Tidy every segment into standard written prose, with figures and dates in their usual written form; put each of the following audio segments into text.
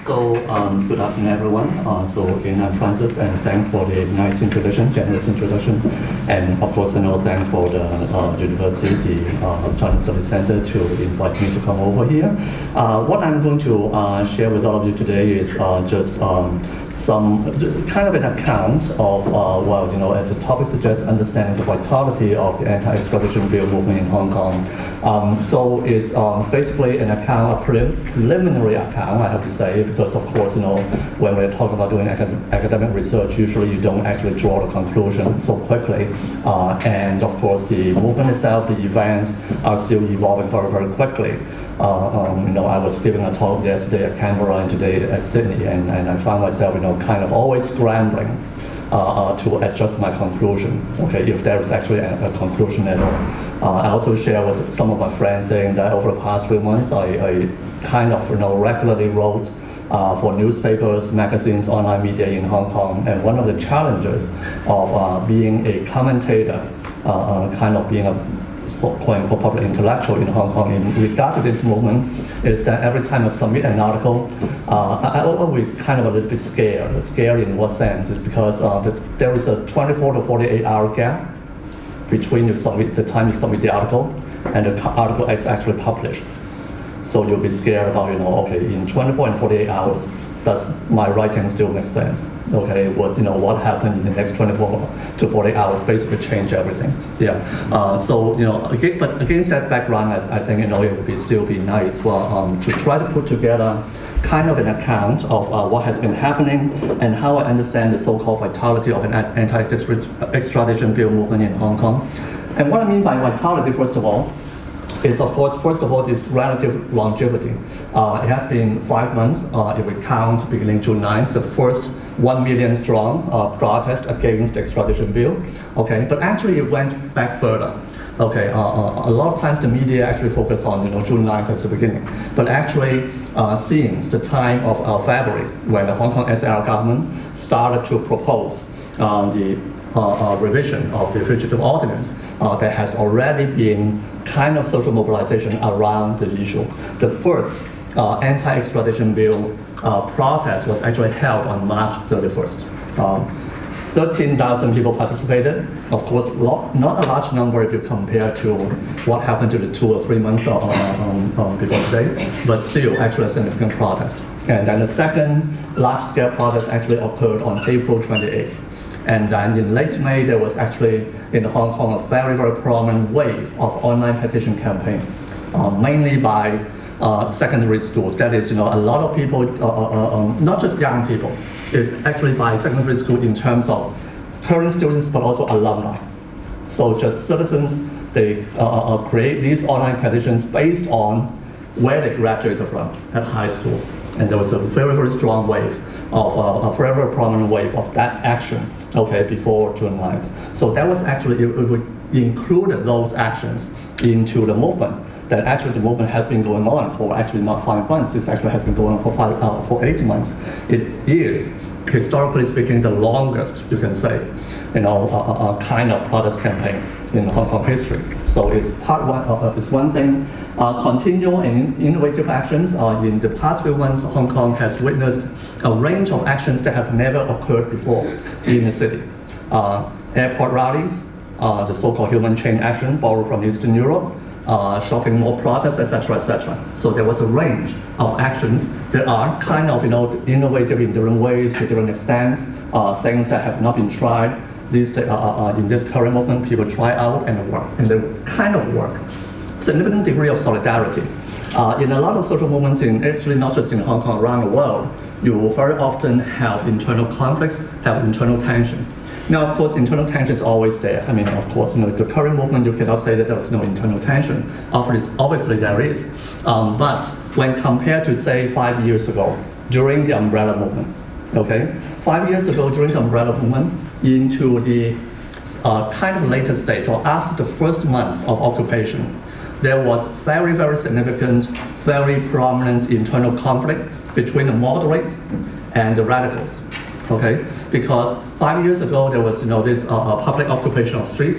Good afternoon, everyone. Again, I'm Francis, and thanks for the nice introduction, generous introduction, and of course, thanks for the university, the China Studies Center, to invite me to come over here. What I'm going to share with all of you today is just some kind of an account of, as the topic suggests, understanding the vitality of the anti-extradition bill movement in Hong Kong. It's basically an account, a preliminary account, I have to say, because of course, when we're talking about doing academic research, usually you don't actually draw the conclusion so quickly. And of course, the movement itself, the events are still evolving very, very quickly. I was giving a talk yesterday at Canberra and today at Sydney, and I found myself, kind of always scrambling to adjust my conclusion, if there is actually a conclusion at all. I also share with some of my friends saying that over the past few months, I kind of, regularly wrote for newspapers, magazines, online media in Hong Kong, and one of the challenges of being a commentator, kind of being a quote-unquote public intellectual in Hong Kong in regard to this movement is that every time I submit an article, I always kind of a little bit scared. Scared in what sense? It's because there is a 24 to 48 hour gap between the time you submit the article and the article is actually published. So you'll be scared about, in 24 and 48 hours, does my writing still make sense? What happened in the next 24 to 48 hours basically change everything. But against that background, I think, it would still be nice to try to put together kind of an account of what has been happening and how I understand the so-called vitality of an anti-extradition bill movement in Hong Kong. And what I mean by vitality, first of all, is of course, first of all, this relative longevity. It has been 5 months, if we count beginning June 9th, the first 1 million strong protest against the extradition bill. But actually it went back further. A lot of times the media actually focus on June 9th as the beginning, but actually since the time of February, when the Hong Kong SAR government started to propose the revision of the fugitive ordinance, there has already been kind of social mobilization around the issue. The first anti-extradition bill protest was actually held on March 31st. 13,000 people participated. Of course, not a large number if you compare to what happened to the 2 or 3 months before today, but still actually a significant protest. And then the second large-scale protest actually occurred on April 28th. And then in late May, there was actually in Hong Kong a very, very prominent wave of online petition campaign, mainly by secondary schools. That is, a lot of people, not just young people, it's actually by secondary school in terms of current students, but also alumni. So just citizens, they create these online petitions based on where they graduated from at high school. And there was a very, very strong wave of a very, very prominent wave of that action, before June 9th. So that was actually, it included those actions into the movement. That actually the movement has been going on for actually not 5 months. It actually has been going on for 8 months. It is, historically speaking, the longest, you can say, a kind of protest campaign in Hong Kong history. So it's it's one thing. Continual and innovative actions. In the past few months, Hong Kong has witnessed a range of actions that have never occurred before in the city. Airport rallies, the so-called human chain action borrowed from Eastern Europe, shopping mall protests, etc., etc. So there was a range of actions that are kind of, innovative in different ways, to different extents, things that have not been tried. In this current movement, people try out and work, and they kind of work. Significant degree of solidarity. In a lot of social movements, actually not just in Hong Kong, around the world, you will very often have internal conflicts, have internal tension. Now, of course, internal tension is always there. I mean, of course, the current movement, you cannot say that there was no internal tension. Obviously there is. But when compared to, say, 5 years ago, during the umbrella movement, 5 years ago, during the umbrella movement, into the kind of later stage, or after the first month of occupation, there was very, very significant, very prominent internal conflict between the moderates and the radicals. Because 5 years ago there was this public occupation of streets,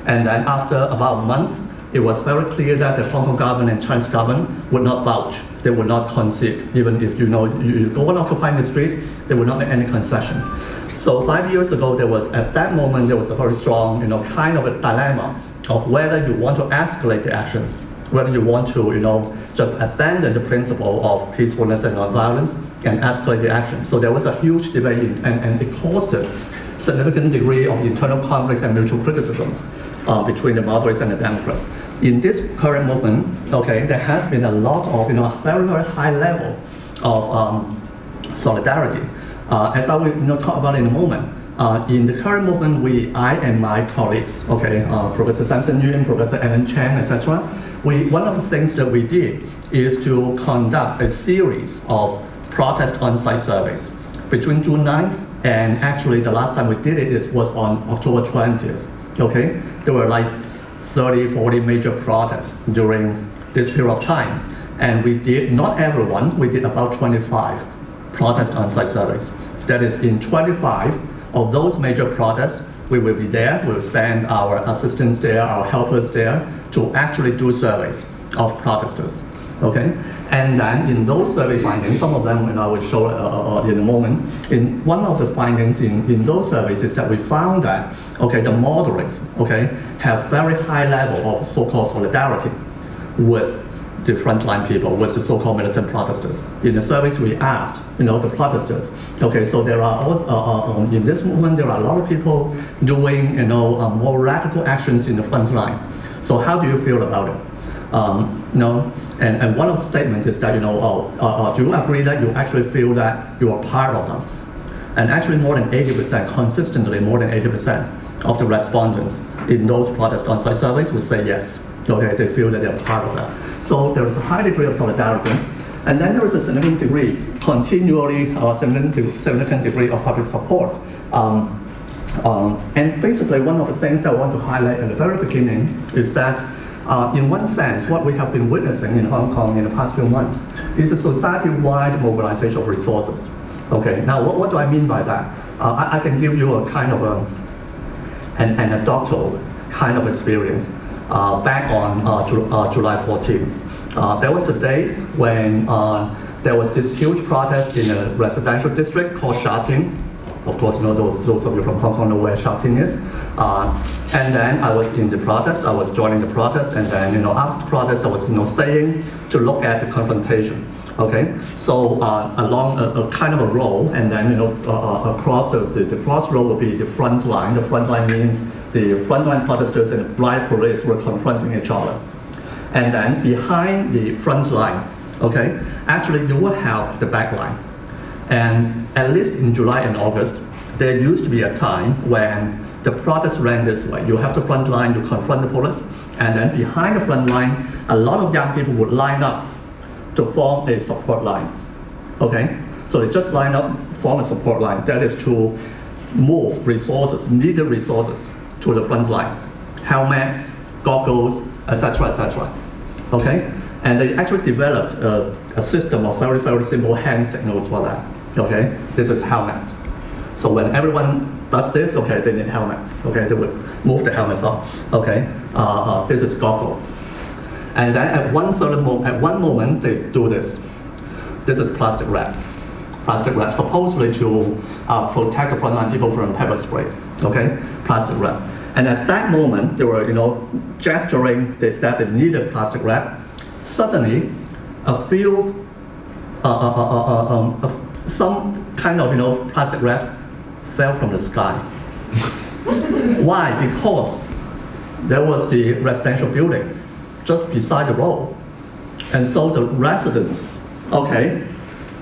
and then after about a month, it was very clear that the Hong Kong government and Chinese government would not vouch. They would not concede. Even if you go on occupying the street, they would not make any concession. So 5 years ago, at that moment, there was a very strong, kind of a dilemma of whether you want to escalate the actions, whether you want to, just abandon the principle of peacefulness and nonviolence and escalate the action. So there was a huge debate, and it caused a significant degree of internal conflicts and mutual criticisms between the moderates and the Democrats. In this current movement, there has been a lot of, very, very high level of solidarity. As I will talk about in a moment, in the current movement, I and my colleagues, Professor Samson Yuen, Professor Alan Chang, etc., one of the things that we did is to conduct a series of protest on-site surveys between June 9th and actually the last time we did it was on October 20th. There were like 30, 40 major protests during this period of time, and we did, not everyone, we did about 25 protest on-site surveys. That is, in 25 of those major protests, we will be there, we'll send our assistants there, our helpers there, to actually do surveys of protesters, And then in those survey findings, some of them, I will show in a moment, in one of the findings in those surveys is that we found that, the moderates, have very high level of so-called solidarity with the frontline people, with the so-called militant protesters. In the surveys we asked, the protesters, so there are also, in this movement, there are a lot of people doing, more radical actions in the front line. So how do you feel about it? And one of the statements is that, do you agree that you actually feel that you are part of them? And actually more than 80%, consistently more than 80% of the respondents in those protest on-site surveys would say yes. They feel that they're part of that. So there is a high degree of solidarity. And then there is a significant degree, significant degree of public support. And basically one of the things that I want to highlight at the very beginning is that in one sense, what we have been witnessing in Hong Kong in the past few months is a society-wide mobilization of resources. Now what do I mean by that? I can give you a kind of an anecdotal kind of experience. Back on July 14th. That was the day when there was this huge protest in a residential district called Sha Tin. Of course, those of you from Hong Kong know where Sha Tin is. And then I was in the protest, I was joining the protest, and then after the protest I was staying to look at the confrontation. So along a kind of a row, and then across the cross row will be the front line. The front line means the frontline protesters and the riot police were confronting each other. And then behind the front line, actually you will have the back line. And at least in July and August, there used to be a time when the protest ran this way. You have the front line, you confront the police, and then behind the front line, a lot of young people would line up to form a support line. So they just line up, form a support line. That is to move resources, needed resources, to the front line. Helmets, goggles, etc., etc. And they actually developed a system of very, very simple hand signals for that. This is helmet. So when everyone does this, they need helmet. They would move the helmets up. This is goggle. And then at one moment they do this. This is plastic wrap. Plastic wrap, supposedly to protect the frontline people from pepper spray. Plastic wrap. And at that moment, they were, gesturing that they needed plastic wrap. Suddenly, a few, some kind of, plastic wraps fell from the sky. Why? Because there was the residential building just beside the road. And so the residents,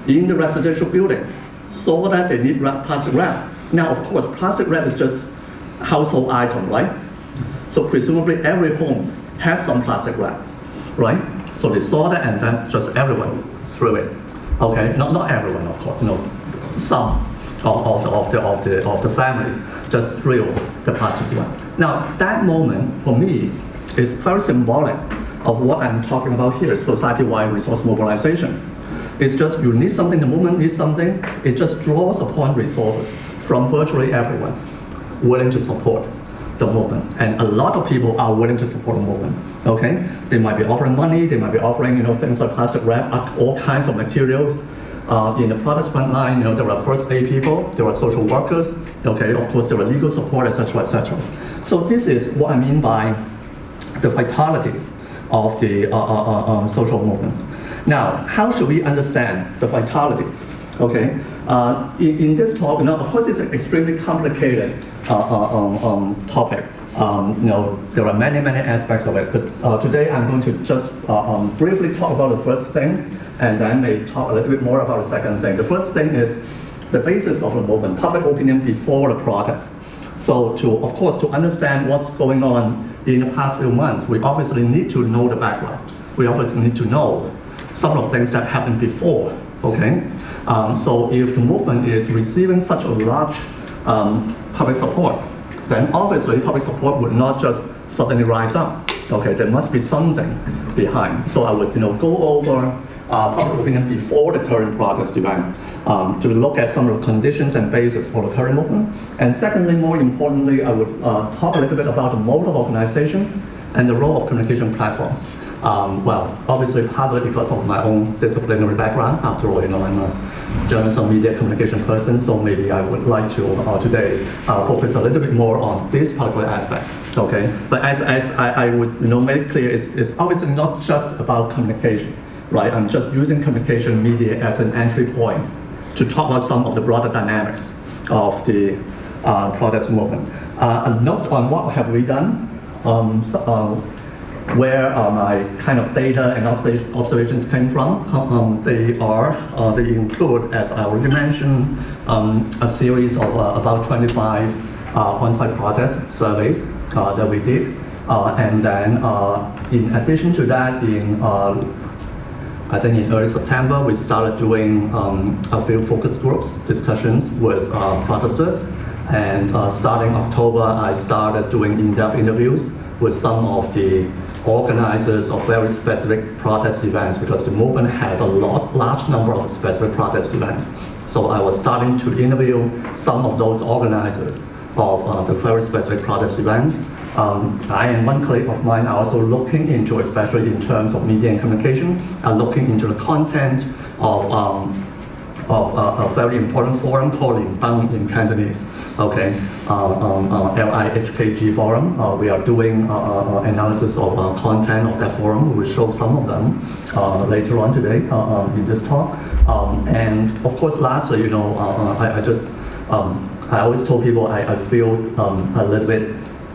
in the residential building, saw that they need plastic wrap. Now, of course, plastic wrap is just a household item, right? So presumably every home has some plastic wrap, right? So they saw that, and then just everyone threw it. Not everyone, of course, some of the families just threw the plastic wrap. Now, that moment for me is very symbolic of what I'm talking about here, society-wide resource mobilization. It's just you need something, the movement needs something, it just draws upon resources from virtually everyone willing to support. the movement. And a lot of people are willing to support the movement, okay? They might be offering money, they might be offering, things like plastic wrap, all kinds of materials. In the protest front line, there are first aid people, there are social workers, okay? Of course, there are legal support, etc., etc. So this is what I mean by the vitality of the social movement. Now, how should we understand the vitality? Okay, in this talk, of course, it's an extremely complicated topic. There are many aspects of it, but today I'm going to just briefly talk about the first thing, and then may talk a little bit more about the second thing. The first thing is the basis of the movement, public opinion before the protest. So of course, to understand what's going on in the past few months, we obviously need to know the background. We obviously need to know some of the things that happened before, okay? So if the movement is receiving such a large public support, then obviously public support would not just suddenly rise up. Okay, there must be something behind. So I would go over public opinion before the current protest event to look at some of the conditions and basis for the current movement. And secondly, more importantly, I would talk a little bit about the mode of organization and the role of communication platforms. Well, obviously partly because of my own disciplinary background. After all, I'm a journalism and media communication person, so maybe I would like to today focus a little bit more on this particular aspect. Okay, but as I would make it clear, it's obviously not just about communication, right? I'm just using communication media as an entry point to talk about some of the broader dynamics of the protest movement. A note on what have we done. Where my kind of data and observations came from. They include, as I already mentioned, a series of about 25 on-site protest surveys that we did. And then in addition to that, I think in early September, we started doing a few focus groups, discussions with protesters. And starting October, I started doing in-depth interviews with some of the organizers of very specific protest events, because the movement has a large number of specific protest events. So I was starting to interview some of those organizers of the very specific protest events. I and one colleague of mine are also looking into, especially in terms of media and communication, looking into the content of a very important forum called in Cantonese, okay, LIHKG forum. We are doing analysis of content of that forum. We will show some of them later on today in this talk. And of course, lastly, I always told people I feel a little bit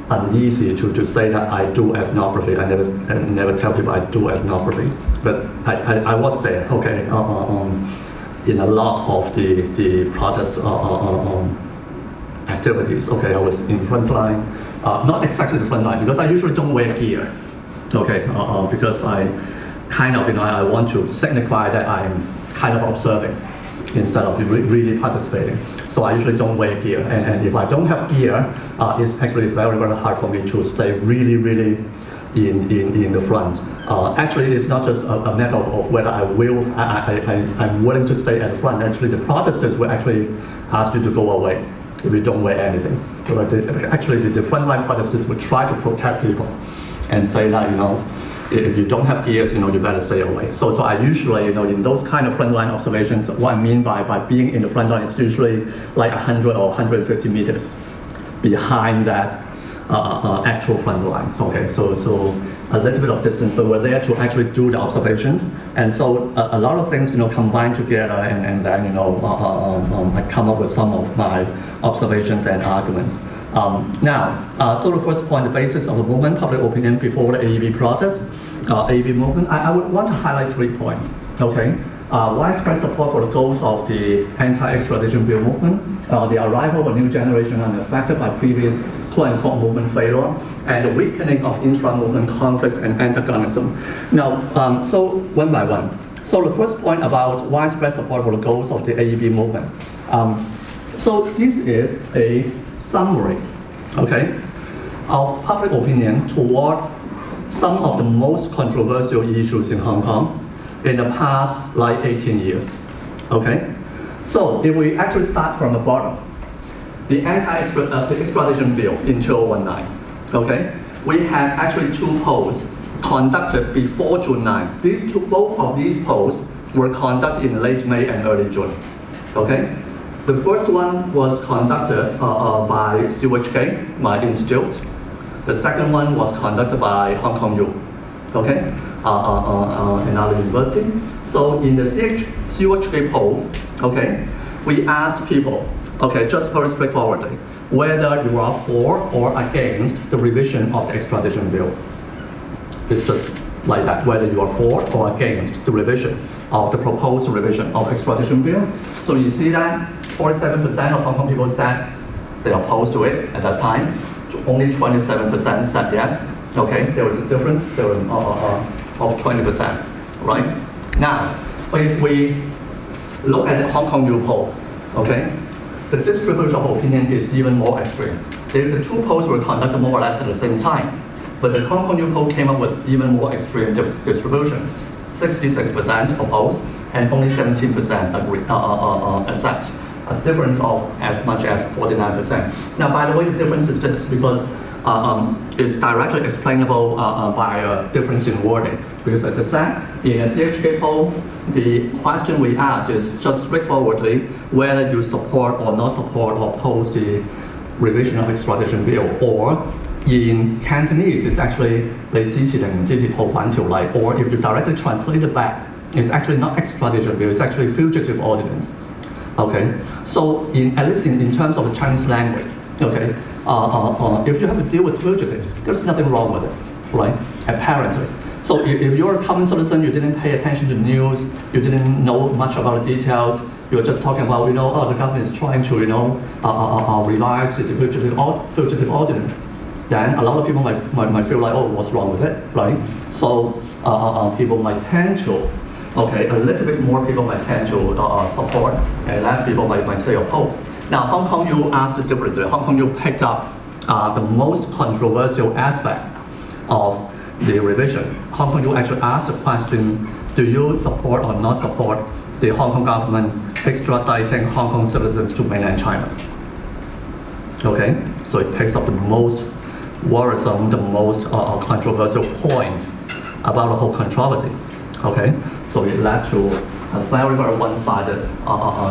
uneasy to say that I do ethnography. I never tell people I do ethnography, but I was there, okay. In a lot of the protest activities. Okay, I was in front line, not exactly the front line, because I usually don't wear gear. Okay, because I kind of, I want to signify that I'm kind of observing instead of really participating. So I usually don't wear gear, and if I don't have gear, it's actually very hard for me to stay really in the front. Actually, it's not just a matter of whether I'm willing to stay at the front. Actually, the protesters will actually ask you to go away if you don't wear anything. So actually, the frontline protesters will try to protect people and say that, if you don't have gears, you better stay away. So I usually, in those kind of frontline observations, what I mean by being in the front line is usually like 100 or 150 meters behind that actual front lines. Okay, so a little bit of distance, but we're there to actually do the observations. And so a lot of things, combine together, and then, I come up with some of my observations and arguments. So the first point, the basis of the movement, public opinion before the AEB protest, AEB movement, I would want to highlight 3 points, okay? Widespread support for the goals of the anti-extradition bill movement, the arrival of a new generation unaffected by previous quote-unquote movement failure, and the weakening of intra-movement conflicts and antagonism. Now, so one by one. So the first point about widespread support for the goals of the AEB movement. So this is a summary, okay, of public opinion toward some of the most controversial issues in Hong Kong in the past, like 18 years, okay? So if we actually start from the bottom, the Anti-Extradition Bill in 2019, okay? We had actually 2 polls conducted before June 9th. Both of these polls were conducted in late May and early June, okay? The first one was conducted by CUHK, my institute. The second one was conducted by Hong Kong U, okay? Another university. So in the CUHK poll, okay, we asked people, okay, just very straightforwardly, whether you are for or against the revision of the extradition bill. It's just like that, whether you are for or against the revision of the proposed revision of extradition bill. So you see that 47% of Hong Kong people said they are opposed to it at that time. Only 27% said yes. Okay, there was a difference there was, of 20%, right? Now, if we look at the Hong Kong U poll, okay, the distribution of opinion is even more extreme. The 2 polls were conducted more or less at the same time, but the Hong Kong U poll came up with even more extreme distribution. 66% oppose and only 17% agree, accept. A difference of as much as 49%. Now, by the way, the difference is this because it's directly explainable by a difference in wording. Because as I said, in a CHK poll, the question we ask is just straightforwardly whether you support or not support or oppose the revision of extradition bill, or in Cantonese, it's actually 你支持定唔支持逃犯條例, or if you directly translate it back, it's actually not extradition bill, it's actually fugitive ordinance. Okay, so at least in terms of the Chinese language, okay, if you have to deal with fugitives, there's nothing wrong with it, right? Apparently. So if you're a common citizen, you didn't pay attention to news, you didn't know much about the details, you're just talking about, the government is trying to, revise the fugitive ordinance, then a lot of people might feel like, oh, what's wrong with it, right? So people might tend to, okay, a little bit more people might tend to support, and less people might say oppose. Now, Hong Kong U asked differently. Hong Kong U picked up the most controversial aspect of the revision. Hong Kong U actually asked the question, do you support or not support the Hong Kong government extraditing Hong Kong citizens to mainland China? Okay, so it picks up the most worrisome, the most controversial point about the whole controversy. Okay, so it led to a very, very one-sided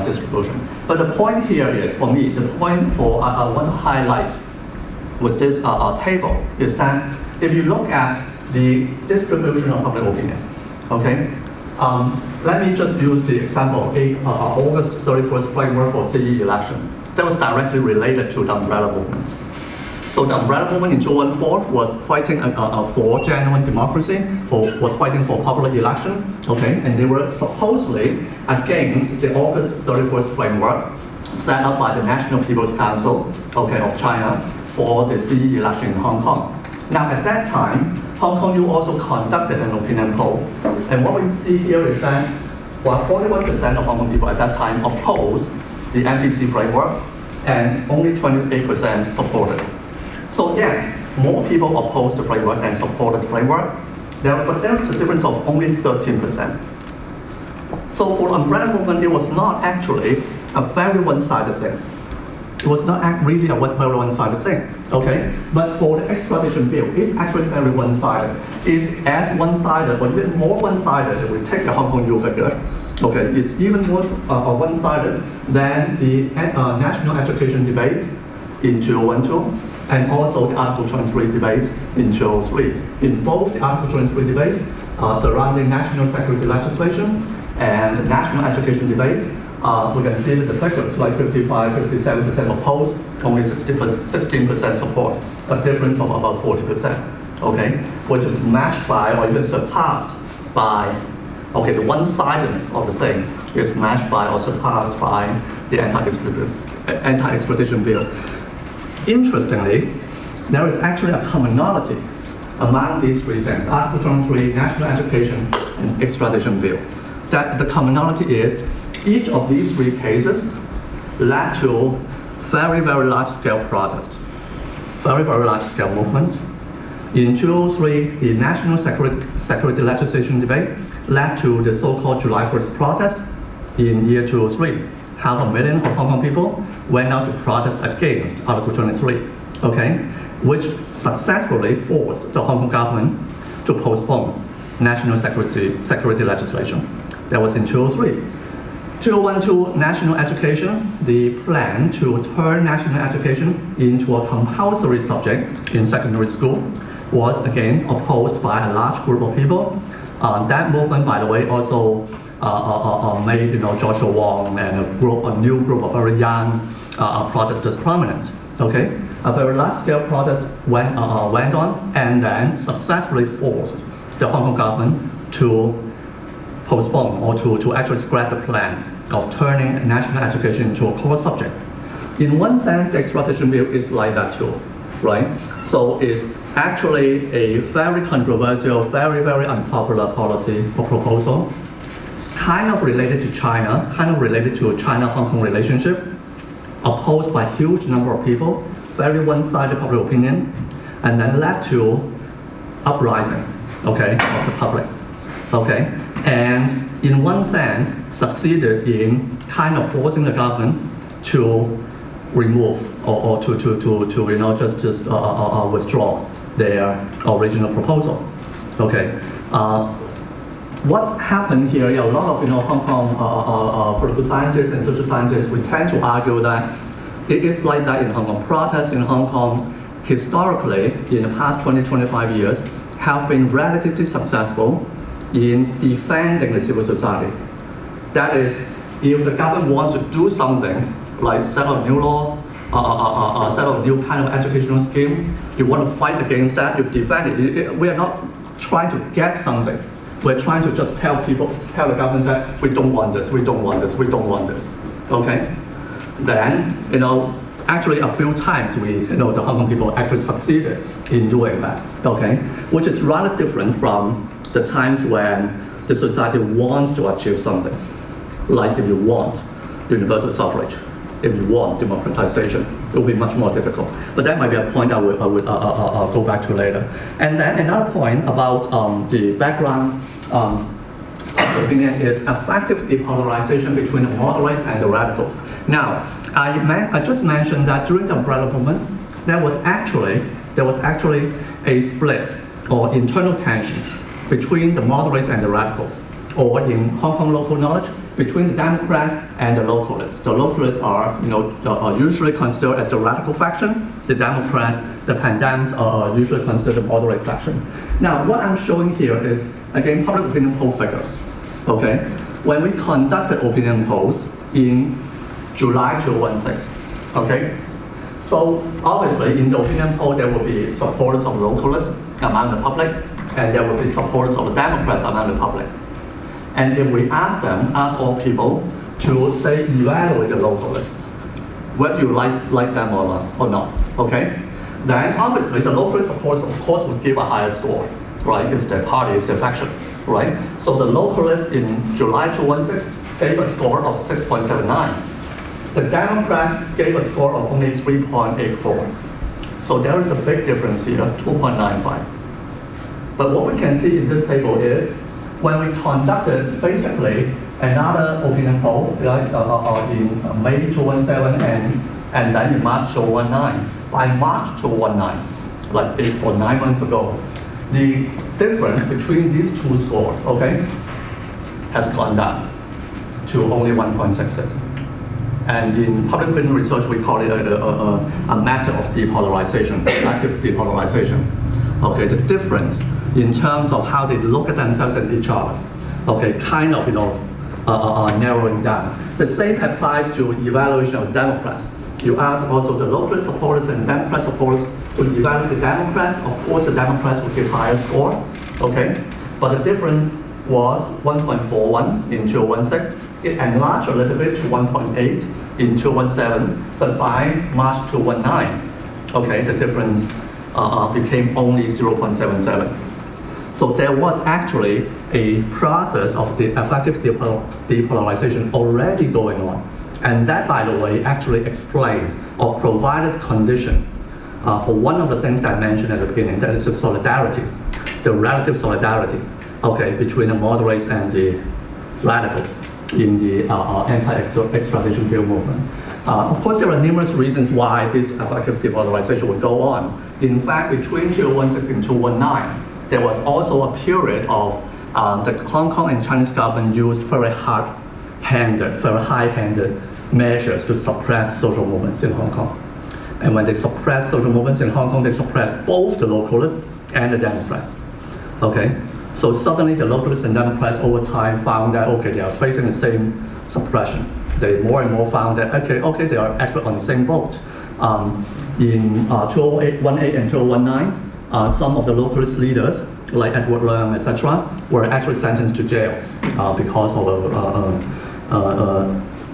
distribution. But the point here is, for me, the point I want to highlight with this table is that if you look at the distribution of public opinion, okay, let me just use the example of August 31st framework for CE election. That was directly related to the umbrella movement. So the umbrella movement in 2014 was fighting for genuine democracy, was fighting for popular election, okay, and they were supposedly against the August 31st framework set up by the National People's Council, okay, of China for the CE election in Hong Kong. Now at that time, Hong Kong U also conducted an opinion poll, and what we see here is that while 41% of Hong Kong people at that time opposed the NPC framework, and only 28% supported. So yes, more people opposed the framework than supported the framework, but there's a difference of only 13%. So for the umbrella movement, it was not actually a very one-sided thing. It was not really a very one-sided thing, okay? But for the extradition bill, it's actually very one-sided. It's as one-sided, or even more one-sided if we take the Hong Kong U figure. Okay, it's even more one-sided than the national education debate in 2012, and also the Article 23 debate in 2003. In both the Article 23 debate surrounding national security legislation and the national education debate, we can see that the figures like 55, 57% opposed, only 16% support, a difference of about 40%, okay, which is matched by or even surpassed by, okay, the one-sidedness of the thing is matched by or surpassed by the anti-extradition bill. Interestingly, there is actually a commonality among these three things, Article 23, national education, and extradition bill. That the commonality is each of these three cases led to very, very large-scale protest, very, very large-scale movement. In 2003, the national security legislation debate led to the so-called July 1st protest in year 2003. 500,000 Hong Kong people went out to protest against Article 23, okay, which successfully forced the Hong Kong government to postpone national security legislation. That was in 2003. 2012, national education, the plan to turn national education into a compulsory subject in secondary school was again opposed by a large group of people. That movement, by the way, also made Joshua Wong and a new group of very young protesters prominent. Okay, a very large-scale protest went on, and then successfully forced the Hong Kong government to postpone or to actually scrap the plan of turning national education into a core subject. In one sense, the extradition bill is like that too, right? So it's actually a very controversial, very, very unpopular policy or proposal, kind of related to China, kind of related to China-Hong Kong relationship, opposed by a huge number of people, very one-sided public opinion, and then led to uprising, okay, of the public, okay? And in one sense, succeeded in kind of forcing the government to remove or to just withdraw their original proposal. Okay, what happened here? A lot of Hong Kong political scientists and social scientists, we tend to argue that it is like that in Hong Kong. Protests in Hong Kong historically, in the past 20-25 years, have been relatively successful in defending the civil society. That is, if the government wants to do something, like set up new law, set up a new kind of educational scheme, you want to fight against that, you defend it. We are not trying to get something. We're trying to just tell the government that we don't want this, we don't want this, we don't want this, okay? Then, actually a few times the Hong Kong people actually succeeded in doing that, okay? Which is rather different from the times when the society wants to achieve something. Like if you want universal suffrage, if you want democratization, it will be much more difficult. But that might be a point I would go back to later. And then another point about the background opinion is effective depolarization between the moderates and the radicals. Now, I just mentioned that during the umbrella movement, there was actually a split or internal tension between the moderates and the radicals, or in Hong Kong local knowledge, between the Democrats and the localists. The localists are usually considered as the radical faction. The Democrats, the pandemics, are usually considered the moderate faction. Now, what I'm showing here is, again, public opinion poll figures. Okay, when we conducted opinion polls in July 2016, okay, so obviously in the opinion poll there will be supporters of localists among the public, and there will be supporters of the Democrats among the public. And if we ask all people to say evaluate the localists, whether you like them or not, okay? Then obviously the localist supporters of course would give a higher score, right? It's their party, it's their faction, right? So the localists in July 2016 gave a score of 6.79. The Democrats gave a score of only 3.84. So there is a big difference here, 2.95. But what we can see in this table is, when we conducted basically another opinion poll in May 2017 and then in March 2019, by March 2019, like 8 or 9 months ago, the difference between these two scores, okay, has gone down to only 1.66. And in public opinion research, we call it a matter of depolarization, active depolarization. Okay, the difference in terms of how they look at themselves and each other, okay, kind of narrowing down. The same applies to evaluation of Democrats. You ask also the local supporters and Democrat supporters to evaluate the Democrats. Of course, the Democrats will give higher score, okay, but the difference was 1.41 in 2016. It enlarged a little bit to 1.8 in 2017, but by March 2019, okay, the difference became only 0.77. So there was actually a process of the effective depolarization already going on. And that, by the way, actually explained or provided condition for one of the things that I mentioned at the beginning, that is the solidarity, the relative solidarity, okay, between the moderates and the radicals. in the anti-extradition bill movement. Of course, there are numerous reasons why this effective depolarization would go on. In fact, between 2016 and 2019, there was also a period of the Hong Kong and Chinese government used very hard-handed, very high-handed measures to suppress social movements in Hong Kong. And when they suppress social movements in Hong Kong, they suppress both the localists and the Democrats. Okay? So suddenly the localists and Democrats over time found that, okay, they are facing the same suppression. They more and more found that, okay, they are actually on the same boat. In 2018 and 2019, some of the localist leaders, like Edward Leung, etc., were actually sentenced to jail because of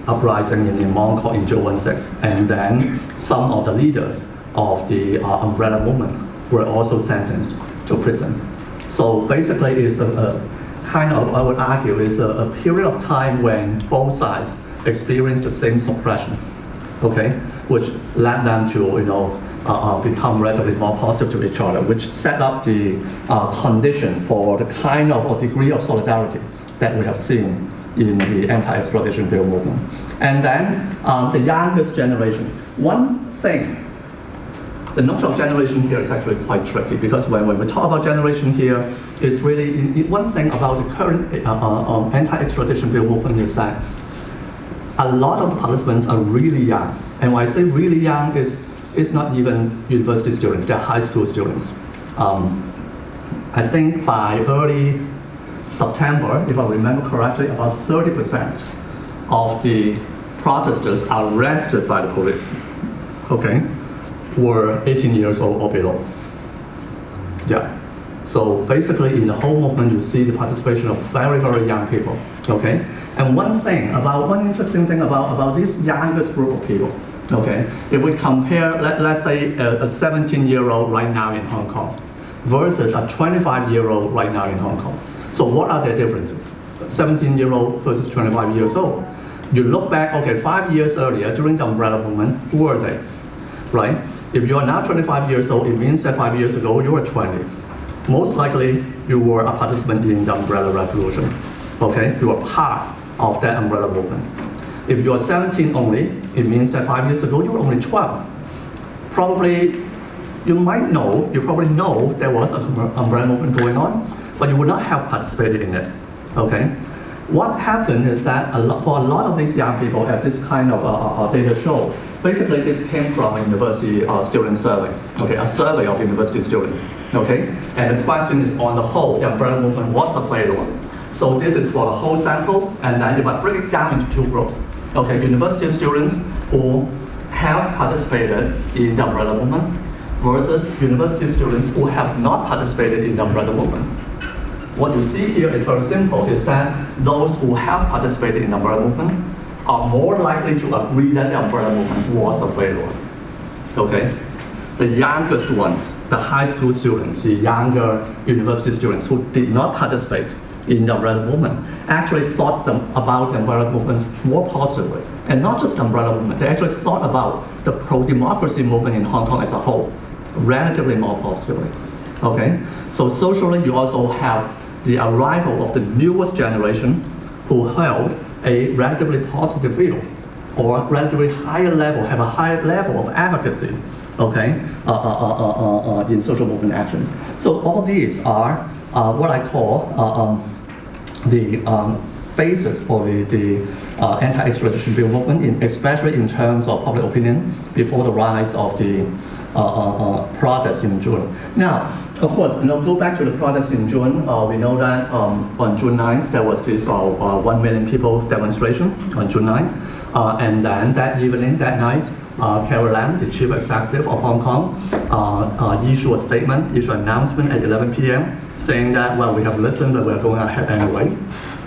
uprising in Wong in 2016. And then some of the leaders of the umbrella movement were also sentenced to prison. So basically it's a kind of, I would argue, is a period of time when both sides experienced the same suppression, okay, which led them to, become relatively more positive to each other, which set up the condition for the kind of or degree of solidarity that we have seen in the anti-extradition bill movement. And then the youngest generation. One thing, the notion of generation here is actually quite tricky, because when we talk about generation here, it's really, one thing about the current anti-extradition bill movement is that a lot of the participants are really young. And when I say really young, it's not even university students, they're high school students. I think by early September, if I remember correctly, about 30% of the protesters arrested by the police, okay, were 18 years old or below. Yeah. So basically in the whole movement, you see the participation of very, very young people, okay? And one interesting thing about this youngest group of people, okay, if we compare, let's say a 17-year-old right now in Hong Kong versus a 25-year-old right now in Hong Kong. So what are their differences? 17-year-old versus 25 years old. You look back, okay, 5 years earlier during the umbrella movement, who were they, right? If you are now 25 years old, it means that 5 years ago you were 20. Most likely you were a participant in the umbrella revolution, okay? You were part of that umbrella movement. If you are 17 only, it means that 5 years ago you were only 12. Probably, you probably know there was an umbrella movement going on, but you would not have participated in it, okay? What happened is that for a lot of these young people, as this kind of data show, basically this came from a university student survey, okay, a survey of university students, okay? And the question is, on the whole, the umbrella movement was a failure. So this is for the whole sample, and then if I break it down into two groups, okay, university students who have participated in the umbrella movement versus university students who have not participated in the umbrella movement. What you see here is very simple, is that those who have participated in the umbrella movement are more likely to agree that the umbrella movement was a failure, okay? The youngest ones, the high school students, the younger university students who did not participate in the umbrella movement actually thought about the umbrella movement more positively. And not just the umbrella movement, they actually thought about the pro-democracy movement in Hong Kong as a whole, relatively more positively, okay? So socially, you also have the arrival of the newest generation who held a relatively positive view, or relatively higher level, have a higher level of advocacy, okay, in social movement actions. So all these are what I call the basis for the anti-extradition bill movement, especially in terms of public opinion before the rise of the protests in June. Now, of course, go back to the protests in June. We know that on June 9th, there was this 1 million people demonstration on June 9th. And then that evening, that night, Carrie Lam, the chief executive of Hong Kong, issued a statement, issued an announcement at 11 p.m. saying that, well, we have listened, but we're going ahead anyway.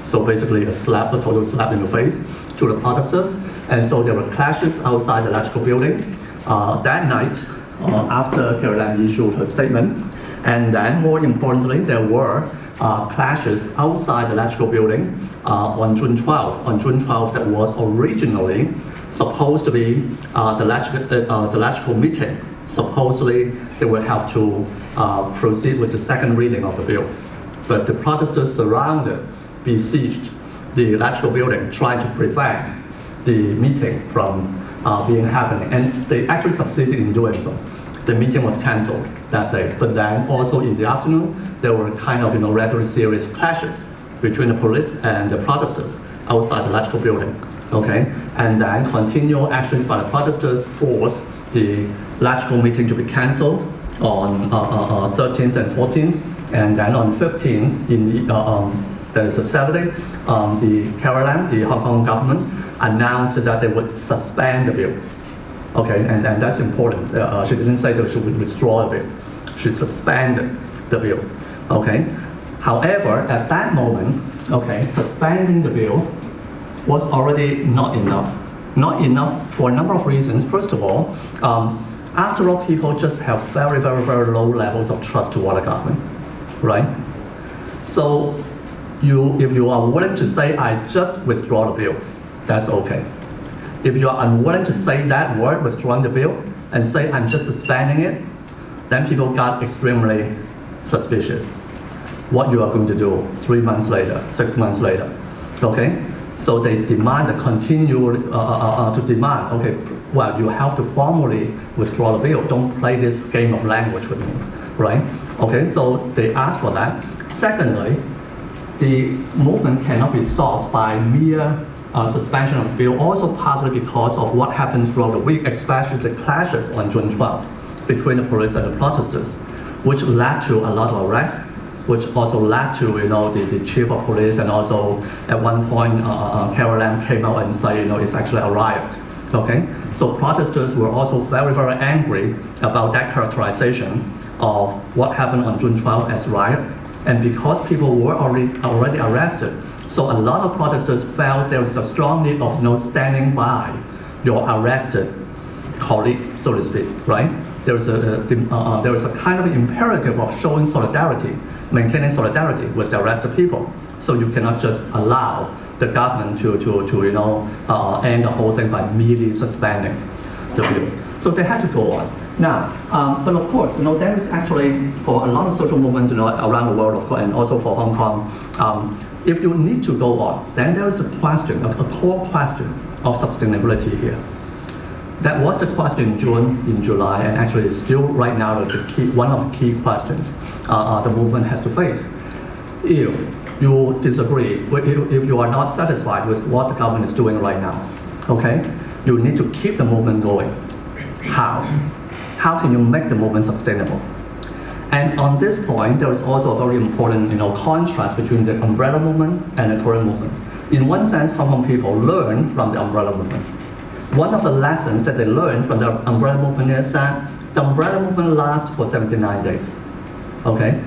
So basically a total slap in the face to the protesters. And so there were clashes outside the electrical building that night after Carrie Lam issued her statement. And then more importantly, there were clashes outside the electrical building on June 12th. On June 12th, that was originally supposed to be the electrical meeting. Supposedly, they will have to proceed with the second reading of the bill. But the protesters surrounded, besieged the electrical building, trying to prevent the meeting from being happening. And they actually succeeded in doing so. The meeting was canceled that day. But then also in the afternoon, there were kind of rather serious clashes between the police and the protesters outside the electrical building. Okay, and then continual actions by the protesters forced the electrical meeting to be canceled on 13th and 14th, and then on 15th, there's a Saturday, the Caroline, the Hong Kong government, announced that they would suspend the bill. Okay, and that's important. She didn't say that she would withdraw the bill. She suspended the bill. Okay, however, at that moment, okay, suspending the bill was already not enough. Not enough for a number of reasons. First of all, after all, people just have very, very, very low levels of trust toward the government, right? So if you are willing to say, I just withdraw the bill, that's okay. If you are unwilling to say that word, withdrawing the bill, and say, I'm just suspending it, then people got extremely suspicious. What you are going to do 3 months later, 6 months later, okay? So they demand to demand, okay, well, you have to formally withdraw the bill. Don't play this game of language with me, right? Okay, so they asked for that. Secondly, the movement cannot be stopped by mere suspension of the bill, also partly because of what happens throughout the week, especially the clashes on June 12th between the police and the protesters, which led to a lot of arrests, which also led to the chief of police, and also at one point Caroline came out and said it's actually a riot. Okay, so protesters were also very, very angry about that characterization of what happened on June 12th as riots, and because people were already arrested, so a lot of protesters felt there was a strong need of standing by your arrested colleagues, so to speak, right? There is a kind of imperative of showing solidarity, maintaining solidarity with the arrested people. So you cannot just allow the government to end the whole thing by merely suspending the bill. So they had to go on. Now, but of course, there is actually, for a lot of social movements around the world, of course, and also for Hong Kong, if you need to go on, then there is a question, a core question of sustainability here. That was the question in June, in July, and actually it's still right now one of the key questions the movement has to face. If you disagree, if you are not satisfied with what the government is doing right now, okay, you need to keep the movement going. How? How can you make the movement sustainable? And on this point, there is also a very important contrast between the umbrella movement and the current movement. In one sense, Hong Kong people learn from the umbrella movement. One of the lessons that they learned from the umbrella movement is that the umbrella movement lasts for 79 days, okay?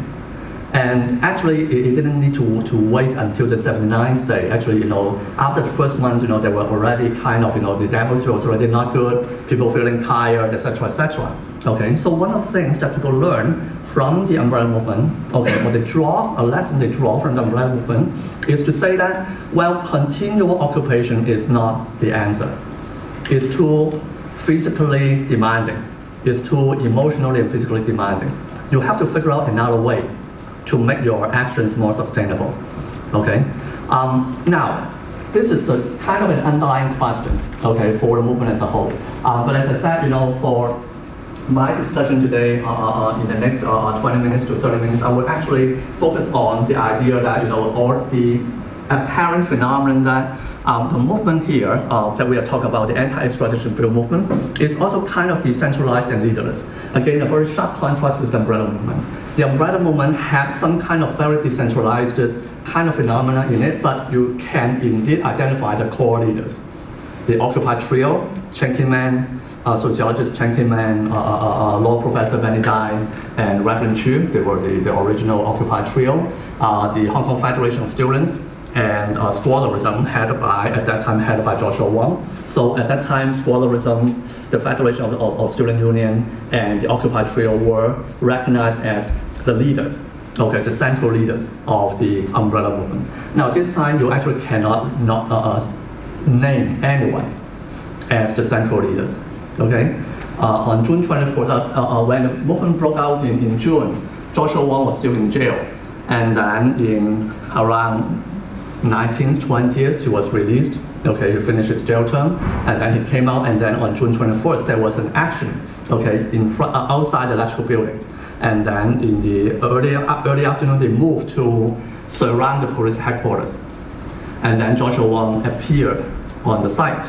And actually, it didn't need to wait until the 79th day. Actually, after the first month, they were already kind of, the atmosphere was already not good, people feeling tired, etc., etc. Okay, so one of the things that people learn from the umbrella movement, okay, or a lesson they draw from the umbrella movement is to say that, well, continual occupation is not the answer. It's too physically demanding. It's too emotionally and physically demanding. You have to figure out another way to make your actions more sustainable. Okay. Now, this is the kind of an underlying question, okay, for the movement as a whole. But as I said, for my discussion today, in the next 20 minutes to 30 minutes, I will actually focus on the idea that or the apparent phenomenon that the movement here that we are talking about, the anti-extradition bill movement, is also kind of decentralized and leaderless. Again, a very sharp contrast with the umbrella movement. The umbrella movement had some kind of very decentralized kind of phenomena in it, but you can indeed identify the core leaders. The Occupy trio, Chen Qingman, sociologist Chen Qingman, law professor Benny Dai, and Reverend Chu, they were the original Occupy trio, the Hong Kong Federation of Students, and scholarism at that time headed by Joshua Wong. So at that time, scholarism, the Federation of Student Union, and the Occupy trio were recognized as the leaders, okay, the central leaders of the umbrella movement. Now this time, you actually cannot name anyone as the central leaders, okay? On June 24th, when the movement broke out in June, Joshua Wong was still in jail, and then in around 1920th, he was released. Okay, he finished his jail term, and then he came out, and then on June 21st, there was an action, okay, outside the electrical building. And then in the early afternoon, they moved to surround the police headquarters. And then Joshua Wong appeared on the site.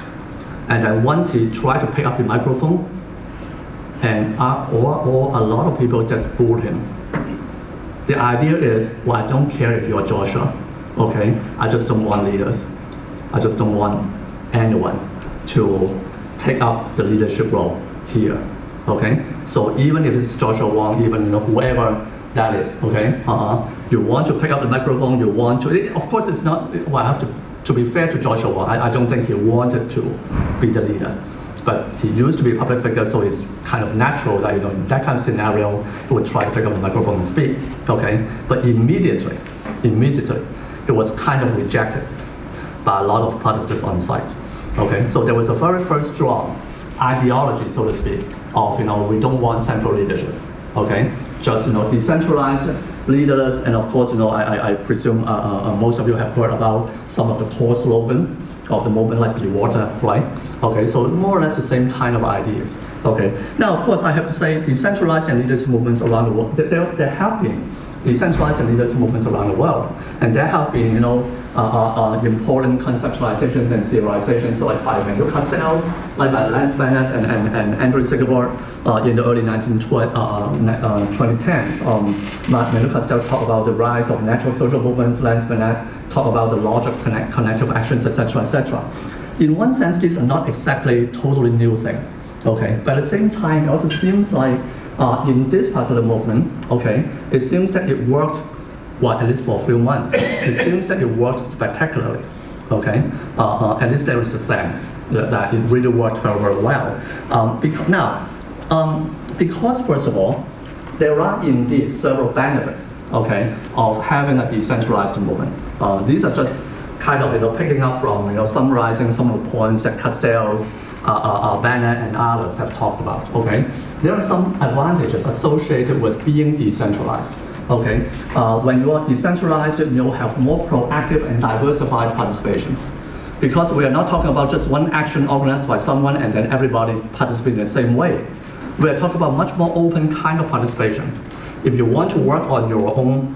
And then once he tried to pick up the microphone, and a lot of people just booed him. The idea is, well, I don't care if you're Joshua, okay? I just don't want leaders. I just don't want anyone to take up the leadership role here, okay? So even if it's Joshua Wong, even whoever that is, okay? You want to pick up the microphone, you want to, of course it's not, well, I have to be fair to Joshua Wong, I don't think he wanted to be the leader. But he used to be a public figure, so it's kind of natural that in that kind of scenario, he would try to pick up the microphone and speak, okay? But immediately, it was kind of rejected by a lot of protesters on site, okay? So there was a very first strong ideology, so to speak, of we don't want central leadership, okay? Just decentralized leaders, and of course I presume most of you have heard about some of the core slogans of the movement, like be water, right? Okay, so more or less the same kind of ideas. Okay, now of course I have to say decentralized and leaders movements around the world, there have been decentralized and leaders movements around the world, and there have been important conceptualizations and theorizations, so like by Manuel Castells, like by Lance Bennett and Andrew Siggebert in the early 2010s. Manuel Castells talked about the rise of natural social movements. Lance Bennett talked about the logic of connective actions, etc., etc. In one sense, these are not exactly totally new things. Okay, but at the same time, it also seems like in this particular movement, okay, it seems that it worked, well, at least for a few months. It seems that it worked spectacularly, okay? At least there is the sense that it really worked very, very well. Because first of all, there are indeed several benefits, okay, of having a decentralized movement. These are just kind of picking up from summarizing some of the points that Castells, Bennett and others have talked about, okay? There are some advantages associated with being decentralized, okay? When you are decentralized, you have more proactive and diversified participation. Because we are not talking about just one action organized by someone and then everybody participating in the same way. We are talking about much more open kind of participation. If you want to work on your own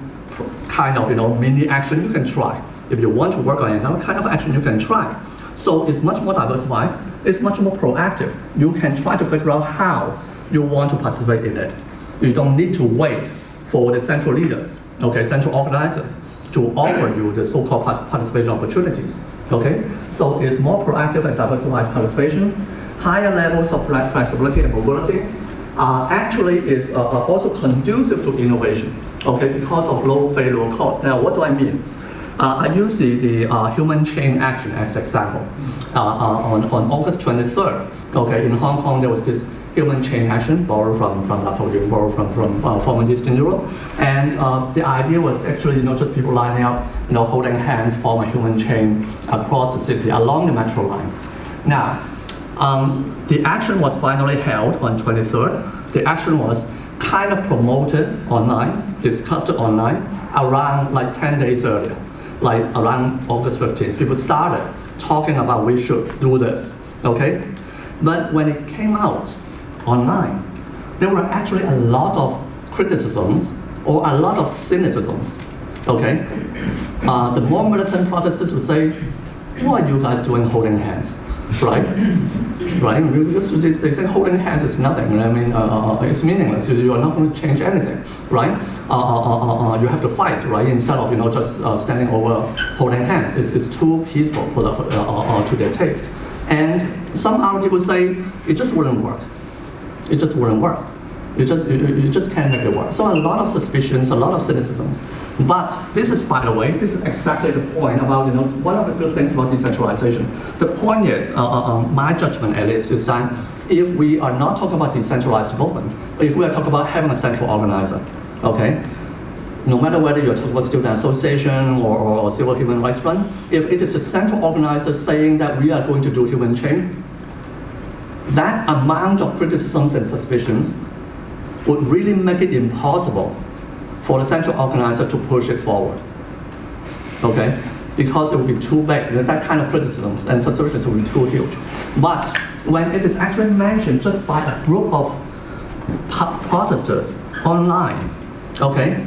kind of mini action, you can try. If you want to work on another kind of action, you can try. So it's much more diversified, it's much more proactive. You can try to figure out how you want to participate in it. You don't need to wait for the central leaders, okay, central organizers, to offer you the so-called participation opportunities, okay? So it's more proactive and diversified participation. Higher levels of flexibility and mobility actually is also conducive to innovation, okay, because of low failure cost. Now, what do I mean? I use the human chain action as the example. On August 23rd, okay, in Hong Kong, there was this human chain action borrowed from Napoleon, borrowed from former Eastern Europe, and the idea was actually just people lining up, holding hands, form a human chain across the city along the metro line. Now, the action was finally held on 23rd. The action was kind of promoted online, discussed online, around like 10 days earlier, like around August 15th. People started talking about we should do this, okay? But when it came out online, there were actually a lot of criticisms or a lot of cynicisms, okay? The more militant protesters would say, what are you guys doing holding hands, right? Right? Because they think holding hands is nothing. I mean, it's meaningless. You are not going to change anything, right? You have to fight, right? Instead of just standing over holding hands. It's too peaceful to their taste. And some other people say it just wouldn't work. It just wouldn't work. You just can't make it work. So a lot of suspicions, a lot of cynicisms. But this is, by the way, this is exactly the point about one of the good things about decentralization. The point is, my judgment at least, is that if we are not talking about decentralized movement, if we are talking about having a central organizer, okay, no matter whether you're talking about student association or civil human rights front, if it is a central organizer saying that we are going to do human chain, that amount of criticisms and suspicions would really make it impossible for the central organizer to push it forward, okay? because it would be too big, that kind of criticisms and assertions would be too huge. But when it is actually mentioned just by a group of protesters online, okay,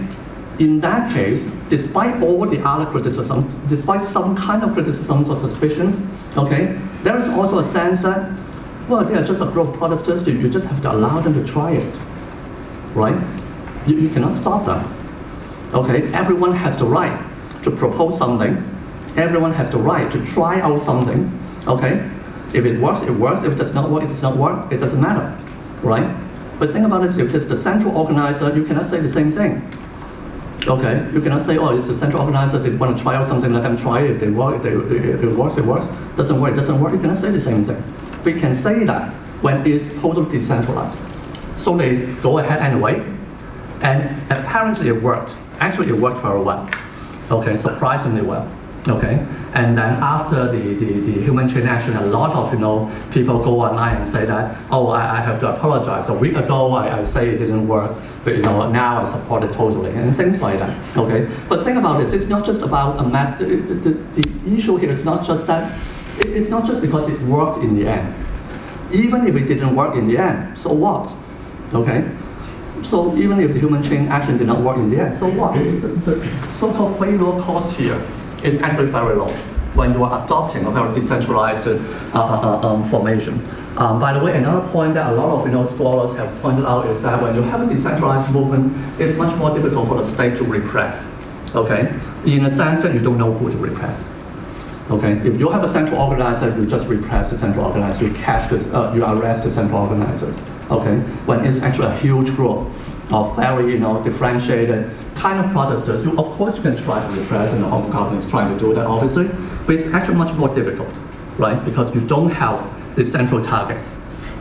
in that case, despite all the other criticism, despite some kind of criticisms or suspicions, okay, there is also a sense that, well, they are just a group of protesters, you just have to allow them to try it, right? You cannot stop them, okay? Everyone has the right to propose something. Everyone has the right to try out something, okay? If it works, it works. If it does not work, it does not work. It doesn't matter, right? But think about it, if it's the central organizer, you cannot say the same thing. Okay, you cannot say, oh, it's the central organizer, they want to try out something, let them try it. If they work, if it works, it works. Doesn't work, it doesn't work. You cannot say the same thing. We can say that when it's totally decentralized. So they go ahead anyway, and apparently it worked. Actually, it worked very well. Okay, surprisingly well. Okay, and then after the human chain action, a lot of people go online and say that, oh, I have to apologize. A week ago I say it didn't work, but now I support it totally, and things like that. Okay, but think about this. It's not just about a math. The issue here is not just that. It's not just because it worked in the end. Even if it didn't work in the end, so what? Okay. So even if the human chain action did not work in the end, so what? The so-called failure cost here is actually very low when you are adopting a very decentralized formation. By the way, another point that a lot of scholars have pointed out is that when you have a decentralized movement, it's much more difficult for the state to repress. Okay, in a sense that you don't know who to repress. Okay, if you have a central organizer, you just repress the central organizer. You catch this, you arrest the central organizers. Okay, when it's actually a huge group of very differentiated kind of protesters, of course you can try to repress, and the Hong Kong government is trying to do that obviously, but it's actually much more difficult, right? Because you don't have the central targets.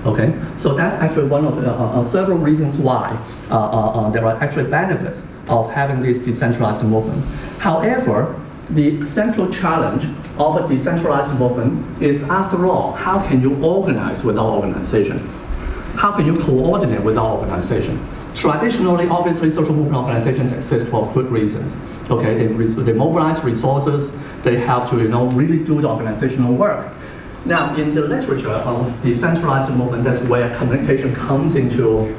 Okay, so that's actually one of the several reasons why there are actually benefits of having this decentralized movement. However, the central challenge of a decentralized movement is, after all, how can you organize without organization? How can you coordinate without organization? Traditionally, obviously, social movement organizations exist for good reasons. Okay, they mobilize resources. They have to, really do the organizational work. Now, in the literature of decentralized movement, that's where communication comes into,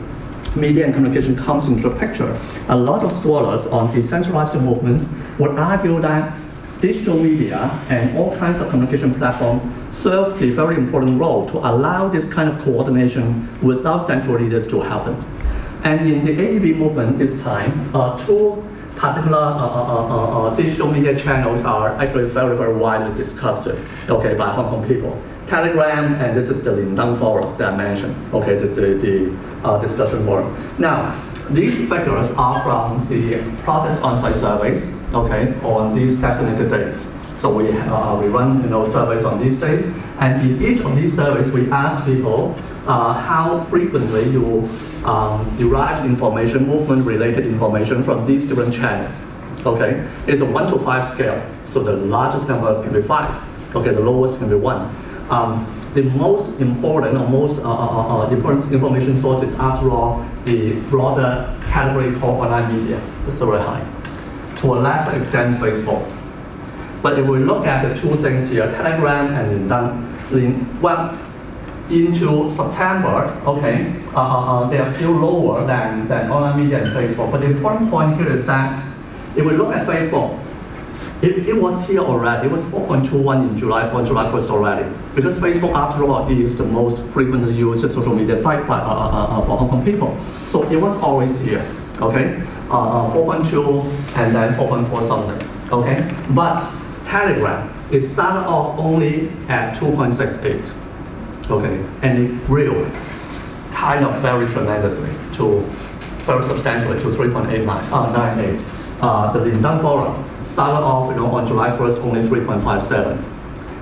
media and communication comes into the picture. A lot of scholars on decentralized movements would argue that digital media and all kinds of communication platforms serve a very important role to allow this kind of coordination without central leaders to happen. And in the AEB movement this time, two particular digital media channels are actually very, very widely discussed, okay, by Hong Kong people. Telegram, and this is the Lindang Forum that I mentioned, okay, the discussion forum. Now, these figures are from the protest on-site surveys, okay, on these designated days. So we run surveys on these days, and in each of these surveys we ask people how frequently you derive information, movement-related information from these different channels. Okay, it's a 1 to 5 scale. So the largest number can be 5. Okay, the lowest can be 1. The most important or most important information source is, after all, the broader category called online media. It's very high. To a lesser extent, Facebook. But if we look at the two things here, Telegram and Lindang, well, into September, okay, they are still lower than online media and Facebook. But the important point here is that if we look at Facebook, it was here already. It was 4.21 in July, on July 1st already. Because Facebook, after all, is the most frequently used social media site for Hong Kong people. So it was always here, okay? 4.2 and then 4.4 something, okay? But Telegram, it started off only at 2.68, okay? And it grew kind of very tremendously very substantially to 3.98. The Lindang Forum started off on July 1st only 3.57,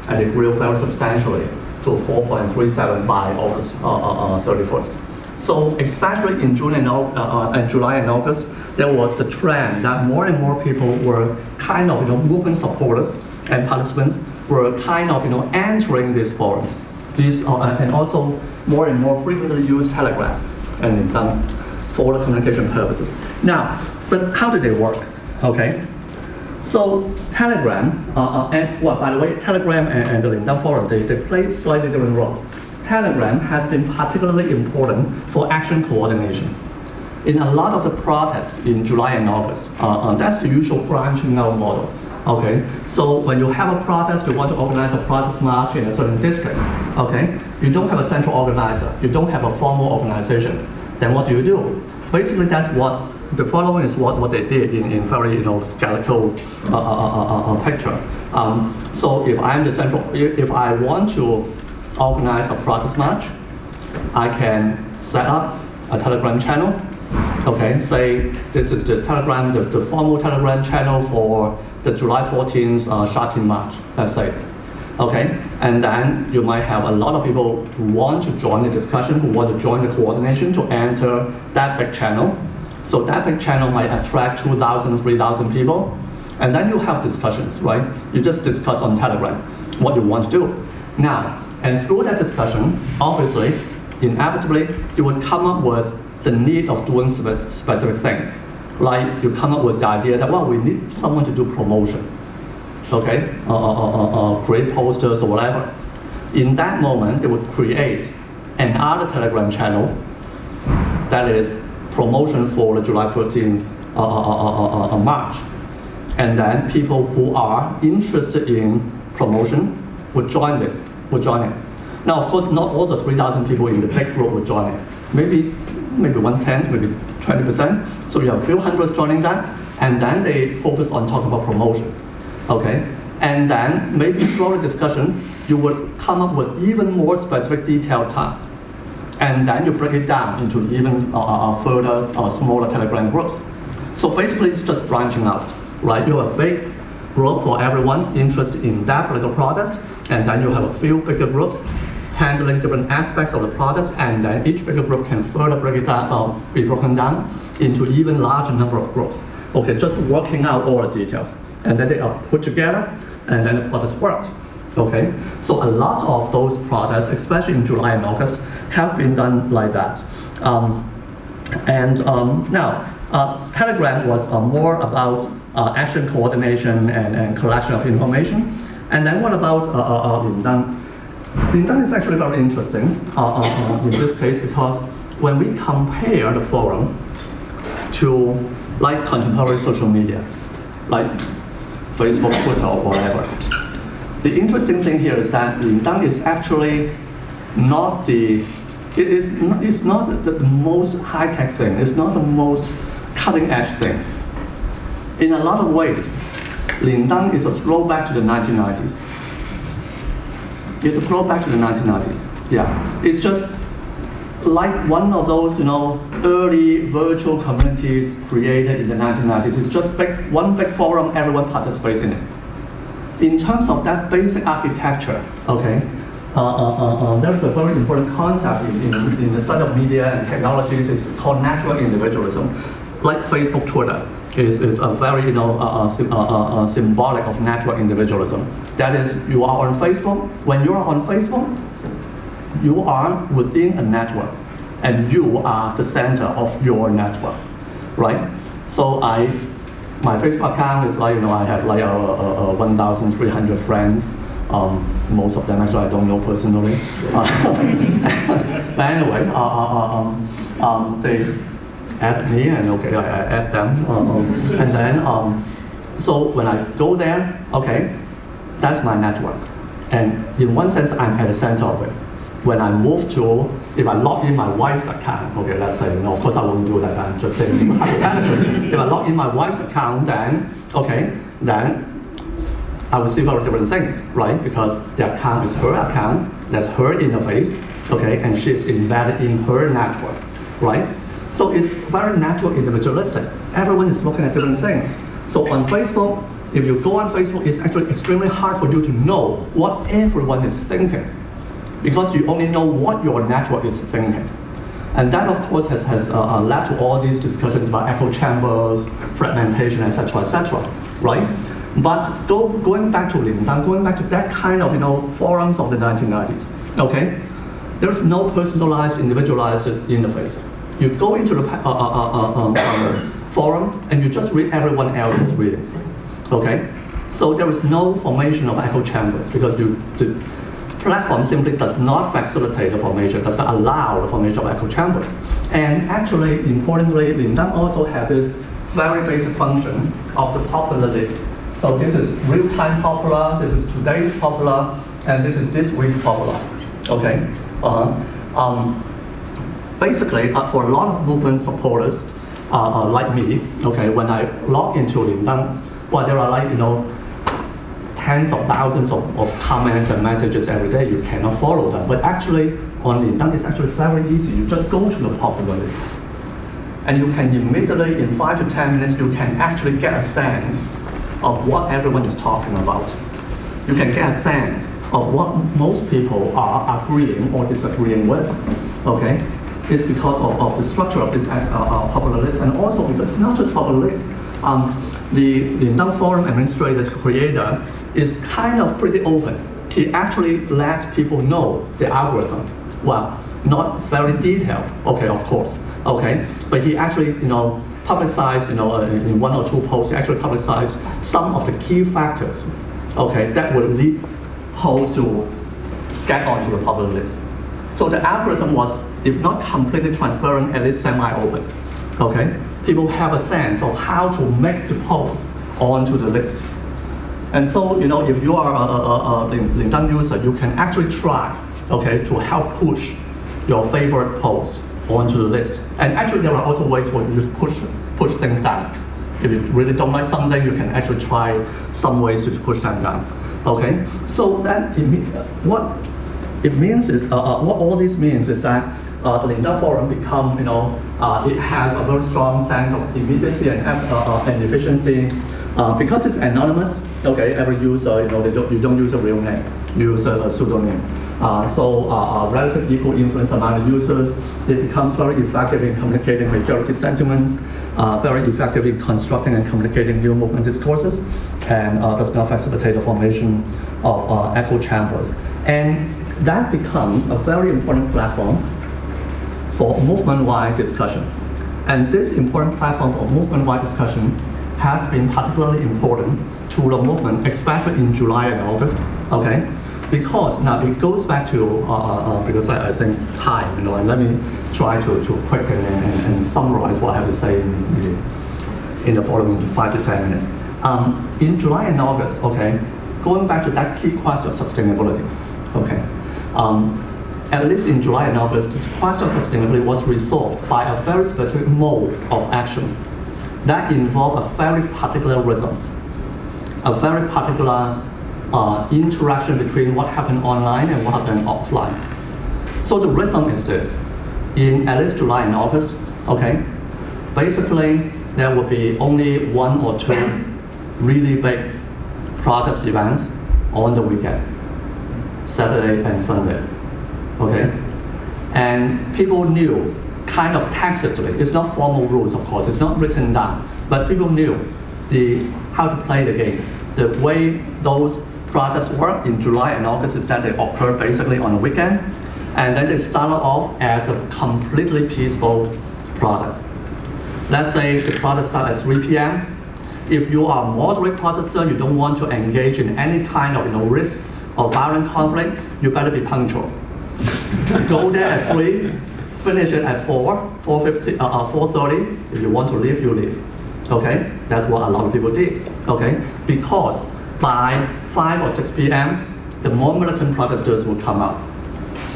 and it grew very substantially to 4.37 by August 31st. So especially in June and July and August, there was the trend that more and more people were kind of movement supporters and participants were kind of entering these forums. And also more and more frequently use Telegram and for the communication purposes. Now, but how do they work? Okay. So Telegram, and well, by the way, Telegram and the Lindang Forum, they play slightly different roles. Telegram has been particularly important for action coordination. In a lot of the protests in July and August, that's the usual branching out model. Okay, so when you have a protest, you want to organize a protest march in a certain district. Okay, you don't have a central organizer, you don't have a formal organization. Then what do? Basically, that's what the following is what they did in very skeletal picture. So if I'm the central, if I want to organize a protest march, I can set up a Telegram channel. Okay, say this is the Telegram, the formal Telegram channel for the July 14th Shatin March, let's say. Okay, and then you might have a lot of people who want to join the discussion, who want to join the coordination to enter that big channel. So that big channel might attract 2,000, 3,000 people. And then you have discussions, right? You just discuss on Telegram what you want to do. Now, and through that discussion, obviously, inevitably, you would come up with the need of doing specific things. Like you come up with the idea that, well, we need someone to do promotion, okay? Create posters or whatever. In that moment, they would create another Telegram channel that is promotion for the July 13th march. And then people who are interested in promotion would join it. Now, of course, not all the 3,000 people in the big group would join it. Maybe 1/10, maybe 20%. So you have a few hundreds joining that, and then they focus on talking about promotion. Okay? And then maybe throughout the discussion, you would come up with even more specific detailed tasks. And then you break it down into even further smaller Telegram groups. So basically it's just branching out, right? You have a big group for everyone interested in that political protest, and then you have a few bigger groups handling different aspects of the protest, and then each bigger group can further break it down, be broken down into even larger number of groups. Okay, just working out all the details. And then they are put together, and then the protest worked. Okay, so a lot of those protests, especially in July and August, have been done like that. Now, Telegram was more about action coordination and collection of information. And then what about Lindang? Lindang is actually very interesting in this case, because when we compare the forum to like contemporary social media, like Facebook, Twitter, or whatever, the interesting thing here is that Lindang is actually not it's not the most high-tech thing. It's not the most cutting-edge thing. In a lot of ways, Lindang is a throwback to the 1990s. It's a throwback to the 1990s. Yeah, it's just like one of those, early virtual communities created in the 1990s. It's just one big forum, everyone participates in it. In terms of that basic architecture, okay, there's a very important concept in the study of media and technologies. It's called network individualism. Like Facebook, Twitter is a very symbolic of network individualism. That is, you are on Facebook. When you are on Facebook, you are within a network, and you are the center of your network, right? So my Facebook account is like, I have like 1,300 friends. Most of them actually I don't know personally. But anyway, they add me, and okay, I add them. And then, so when I go there, okay, that's my network. And in one sense, I'm at the center of it. When I move to, if I log in my wife's account, okay, let's say, of course I won't do that, I'm just saying, if I log in my wife's account, then, okay, then I will see very different things, right? Because the account is her account, that's her interface, okay, and she's embedded in her network, right? So it's very natural individualistic. Everyone is looking at different things. So on Facebook, if you go on Facebook, it's actually extremely hard for you to know what everyone is thinking, because you only know what your network is thinking. And that, of course, has led to all these discussions about echo chambers, fragmentation, etc., right? But going back to Lindang, going back to that kind of forums of the 1990s, okay? There's no personalized, individualized interface. You go into the forum and you just read everyone else's reading. Okay, so there is no formation of echo chambers because the platform simply does not facilitate the formation, does not allow the formation of echo chambers. And actually, importantly, Lindang also had this very basic function of the popular list. So this is real-time popular, this is today's popular, and this is this week's popular. Okay. Basically, for a lot of movement supporters like me, okay, when I log into Lindang, well, there are like tens of thousands of comments and messages every day. You cannot follow them, but actually on Lindang it's actually very easy. You just go to the popular list, and you can immediately, in 5 to 10 minutes, you can actually get a sense of what everyone is talking about. You can get a sense of what most people are agreeing or disagreeing with. Okay, it's because of the structure of this popular list, and also because it's not just popular list. The Lindang Forum administrator, creator, is kind of pretty open. He actually let people know the algorithm. Well, not very detailed, okay, of course, okay, but he actually, publicized, in 1 or 2 posts, he actually publicized some of the key factors, okay, that would lead hosts to get onto the popular list. So the algorithm was, if not completely transparent, at least semi-open, okay? People have a sense of how to make the post onto the list. And so, if you are a Lindang user, you can actually try, okay, to help push your favorite post onto the list. And actually, there are also ways for you to push things down. If you really don't like something, you can actually try some ways to push them down. Okay, so that what it means is what all this means is that the Lindang Forum become, it has a very strong sense of immediacy and efficiency because it's anonymous. Okay, every user, you don't use a real name, you use a pseudonym. So a relative equal influence among the users, it becomes very effective in communicating majority sentiments, very effective in constructing and communicating new movement discourses, and does not facilitate the formation of echo chambers. And that becomes a very important platform for movement-wide discussion. And this important platform for movement-wide discussion has been particularly important to the movement, especially in July and August, okay? Because now it goes back to, because I think time, and let me try to quicken and summarize what I have to say in the following 5 to 10 minutes. In July and August, okay, going back to that key question of sustainability, okay, at least in July and August, the question of sustainability was resolved by a very specific mode of action that involved a very particular rhythm, a very particular interaction between what happened online and what happened offline. So the rhythm is this. In at least July and August, okay, basically there will be only 1 or 2 really big protest events on the weekend, Saturday and Sunday, okay? And people knew, kind of tacitly, it's not formal rules, of course, it's not written down, but people knew how to play the game. The way those protests work in July and August is that they occur basically on a weekend, and then they started off as a completely peaceful protest. Let's say the protest starts at 3 p.m. If you are a moderate protester, you don't want to engage in any kind of risk or violent conflict, you better be punctual. Go there at 3, finish it at 4:30. If you want to leave, you leave. Okay, that's what a lot of people did. Okay, because by 5 or 6 p.m., the more militant protesters will come out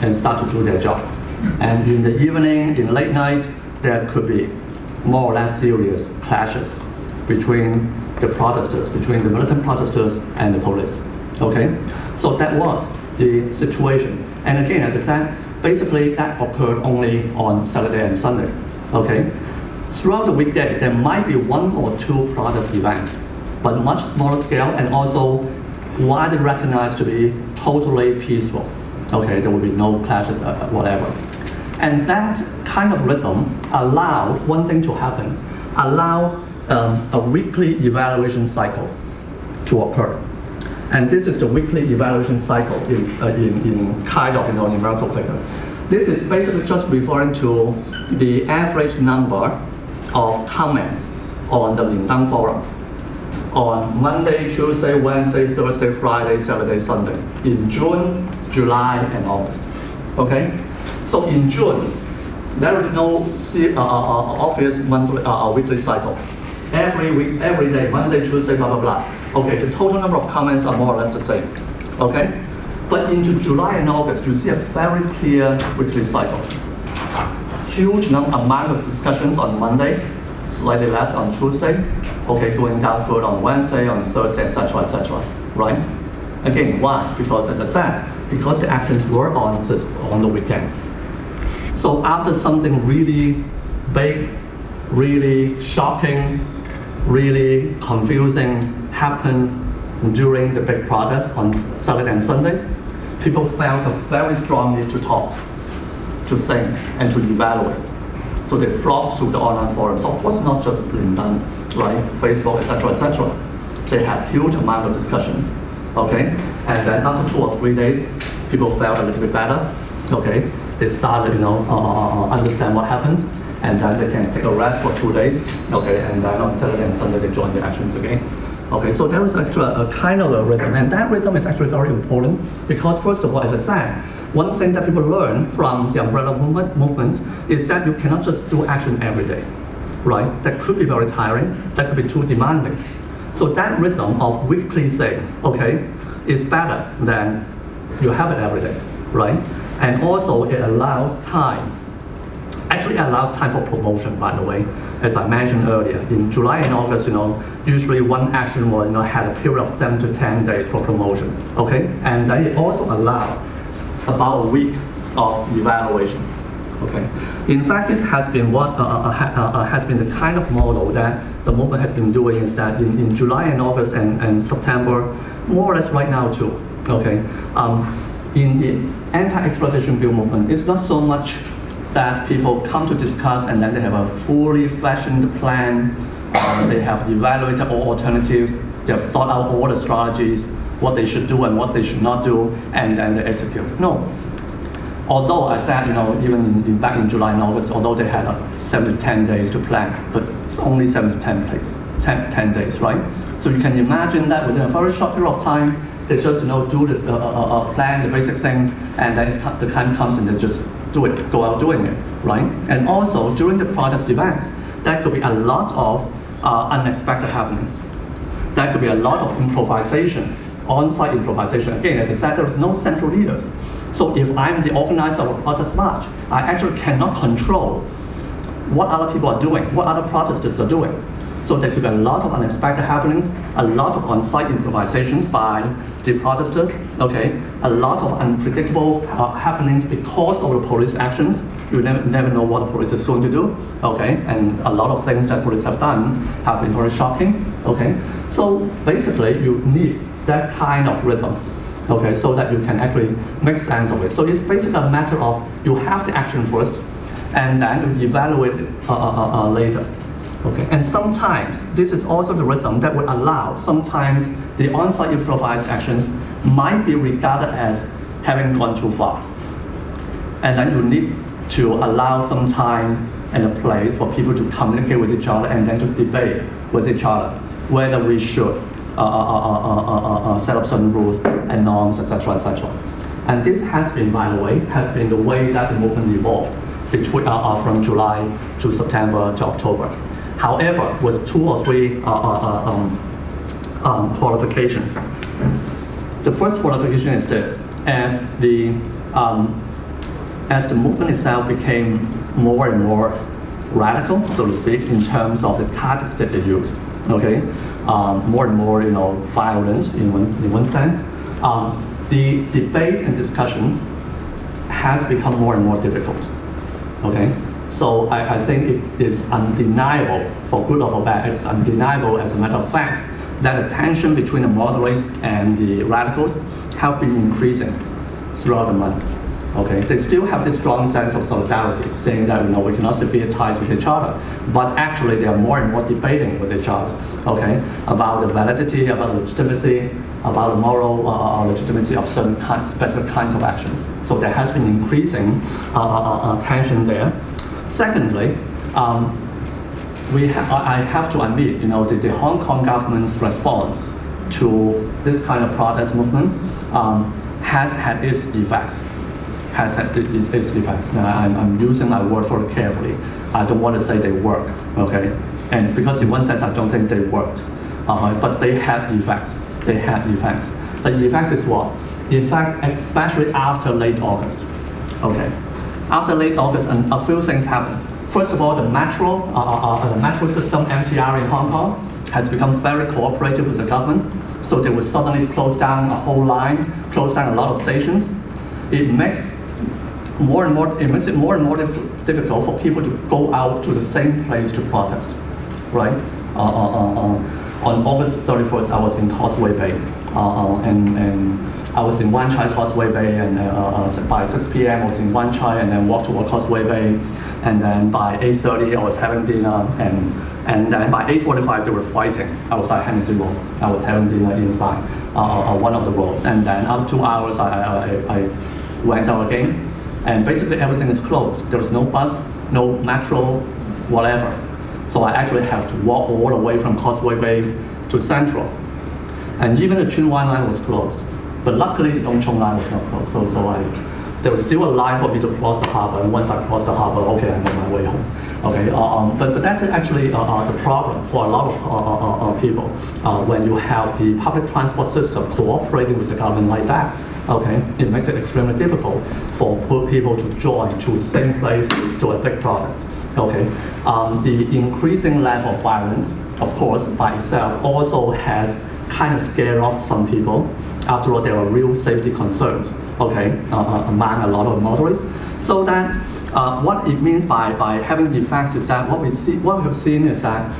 and start to do their job. And in the evening, in late night, there could be more or less serious clashes between the protesters, between the militant protesters and the police. Okay, so that was the situation. And again, as I said, basically that occurred only on Saturday and Sunday. Okay, throughout the weekday, there might be 1 or 2 protest events, but much smaller scale and also widely recognized to be totally peaceful. Okay, there will be no clashes, whatever. And that kind of rhythm allowed one thing to happen, allowed a weekly evaluation cycle to occur. And this is the weekly evaluation cycle in kind of numerical figure. This is basically just referring to the average number of comments on the Lindang Forum on Monday, Tuesday, Wednesday, Thursday, Friday, Saturday, Sunday, in June, July, and August. Okay? So in June, there is no obvious monthly, weekly cycle. Every week, every day, Monday, Tuesday, blah, blah, blah. Okay, the total number of comments are more or less the same. Okay? But into July and August, you see a very clear weekly cycle. Huge amount of discussions on Monday, slightly less on Tuesday, okay, going down further on Wednesday, on Thursday, etc., right? Again, why? Because as I said, because the actions were on the weekend. So after something really big, really shocking, really confusing happened during the big protest on Saturday and Sunday, people felt a very strong need to talk, to think, and to evaluate. So they flocked through the online forums. Of course, not just LinkedIn, right? Facebook, etc. They had huge amount of discussions, okay? And then after 2 or 3 days, people felt a little bit better, okay? They started, understand what happened, and then they can take a rest for 2 days, okay? And then on Saturday and Sunday, they join the actions again. Okay, so there is actually a kind of a rhythm, and that rhythm is actually very important because, first of all, as I said, one thing that people learn from the umbrella movement is that you cannot just do action every day, right? That could be very tiring, that could be too demanding. So that rhythm of weekly thing, okay, is better than you have it every day, right? And also it allows time. Actually, it allows time for promotion, by the way. As I mentioned earlier, in July and August, usually one action will have a period of 7 to 10 days for promotion, okay? And then it also allows about a week of evaluation, okay? In fact, this has been what has been the kind of model that the movement has been doing, is that in July and August and September, more or less right now too, okay? In the anti-extradition bill movement, it's not so much that people come to discuss and then they have a fully fashioned plan, they have evaluated all alternatives, they have thought out all the strategies, what they should do and what they should not do, and then they execute. No. Although I said, even back in July and August, although they had 7 to 10 days to plan, but it's only 7 to 10 days, right? So you can imagine that within a very short period of time, they just do the plan, the basic things, and then the time comes and they just do it, go out doing it, right? And also during the protest events, there could be a lot of unexpected happenings. There could be a lot of improvisation, on-site improvisation. Again, as I said, there is no central leaders. So if I'm the organizer of a protest march, I actually cannot control what other people are doing, what other protesters are doing. So there could be a lot of unexpected happenings, a lot of on-site improvisations by the protesters, okay? A lot of unpredictable happenings because of the police actions. You never know what the police is going to do, okay? And a lot of things that police have done have been very shocking, okay? So basically, you need that kind of rhythm, okay? So that you can actually make sense of it. So it's basically a matter of you have the action first, and then you evaluate it later. Okay, and sometimes this is also the rhythm that would allow sometimes the on-site improvised actions might be regarded as having gone too far. And then you need to allow some time and a place for people to communicate with each other and then to debate with each other whether we should set up certain rules and norms, etc., etc. And this has been, by the way, the way that the movement evolved between, from July to September to October. However, with 2 or 3 qualifications. The first qualification is this: as the movement itself became more and more radical, so to speak, in terms of the tactics that they used, okay, more and more, violent in one sense, the debate and discussion has become more and more difficult, okay. So I think it is undeniable, for good or for bad, it's undeniable as a matter of fact that the tension between the moderates and the radicals have been increasing throughout the month. Okay, they still have this strong sense of solidarity, saying that we cannot sever ties with each other, but actually they are more and more debating with each other. Okay, about the validity, about the legitimacy, about the moral legitimacy of certain specific kinds of actions. So there has been increasing tension there. Secondly, I have to admit, the Hong Kong government's response to this kind of protest movement has had its effects. Now, I'm using my word very carefully. I don't want to say they work, okay? And because in one sense, I don't think they worked. But they had effects. The effects is what? In fact, especially after late August. Okay. After late August, a few things happened. First of all, the metro system, MTR in Hong Kong, has become very cooperative with the government. So they would suddenly close down a whole line, close down a lot of stations. It makes it more and more difficult for people to go out to the same place to protest, right? On August 31st, I was in Causeway Bay, and I was in Wan Chai Causeway Bay, and by 6 p.m. I was in Wan Chai, and then walked toward Causeway Bay, and then by 8:30 I was having dinner, and then by 8:45 they were fighting outside Hennessy Road. I was having dinner inside one of the roads, and then after 2 hours I went out again, and basically everything is closed. There was no bus, no metro, whatever. So I actually have to walk all the way from Causeway Bay to Central. And even the Tsuen Wan line was closed. But luckily the Dong Chung line was not closed. So there was still a line for me to cross the harbor. And once I crossed the harbor, okay, I'm on my way home. Okay, but that's actually the problem for a lot of people when you have the public transport system cooperating with the government like that. Okay, it makes it extremely difficult for poor people to join to the same place to a big protest. Okay, the increasing level of violence, of course, by itself also has kind of scared off some people. After all, there are real safety concerns, okay, among a lot of motorists. So that what it means by having the effects is that what we have seen is that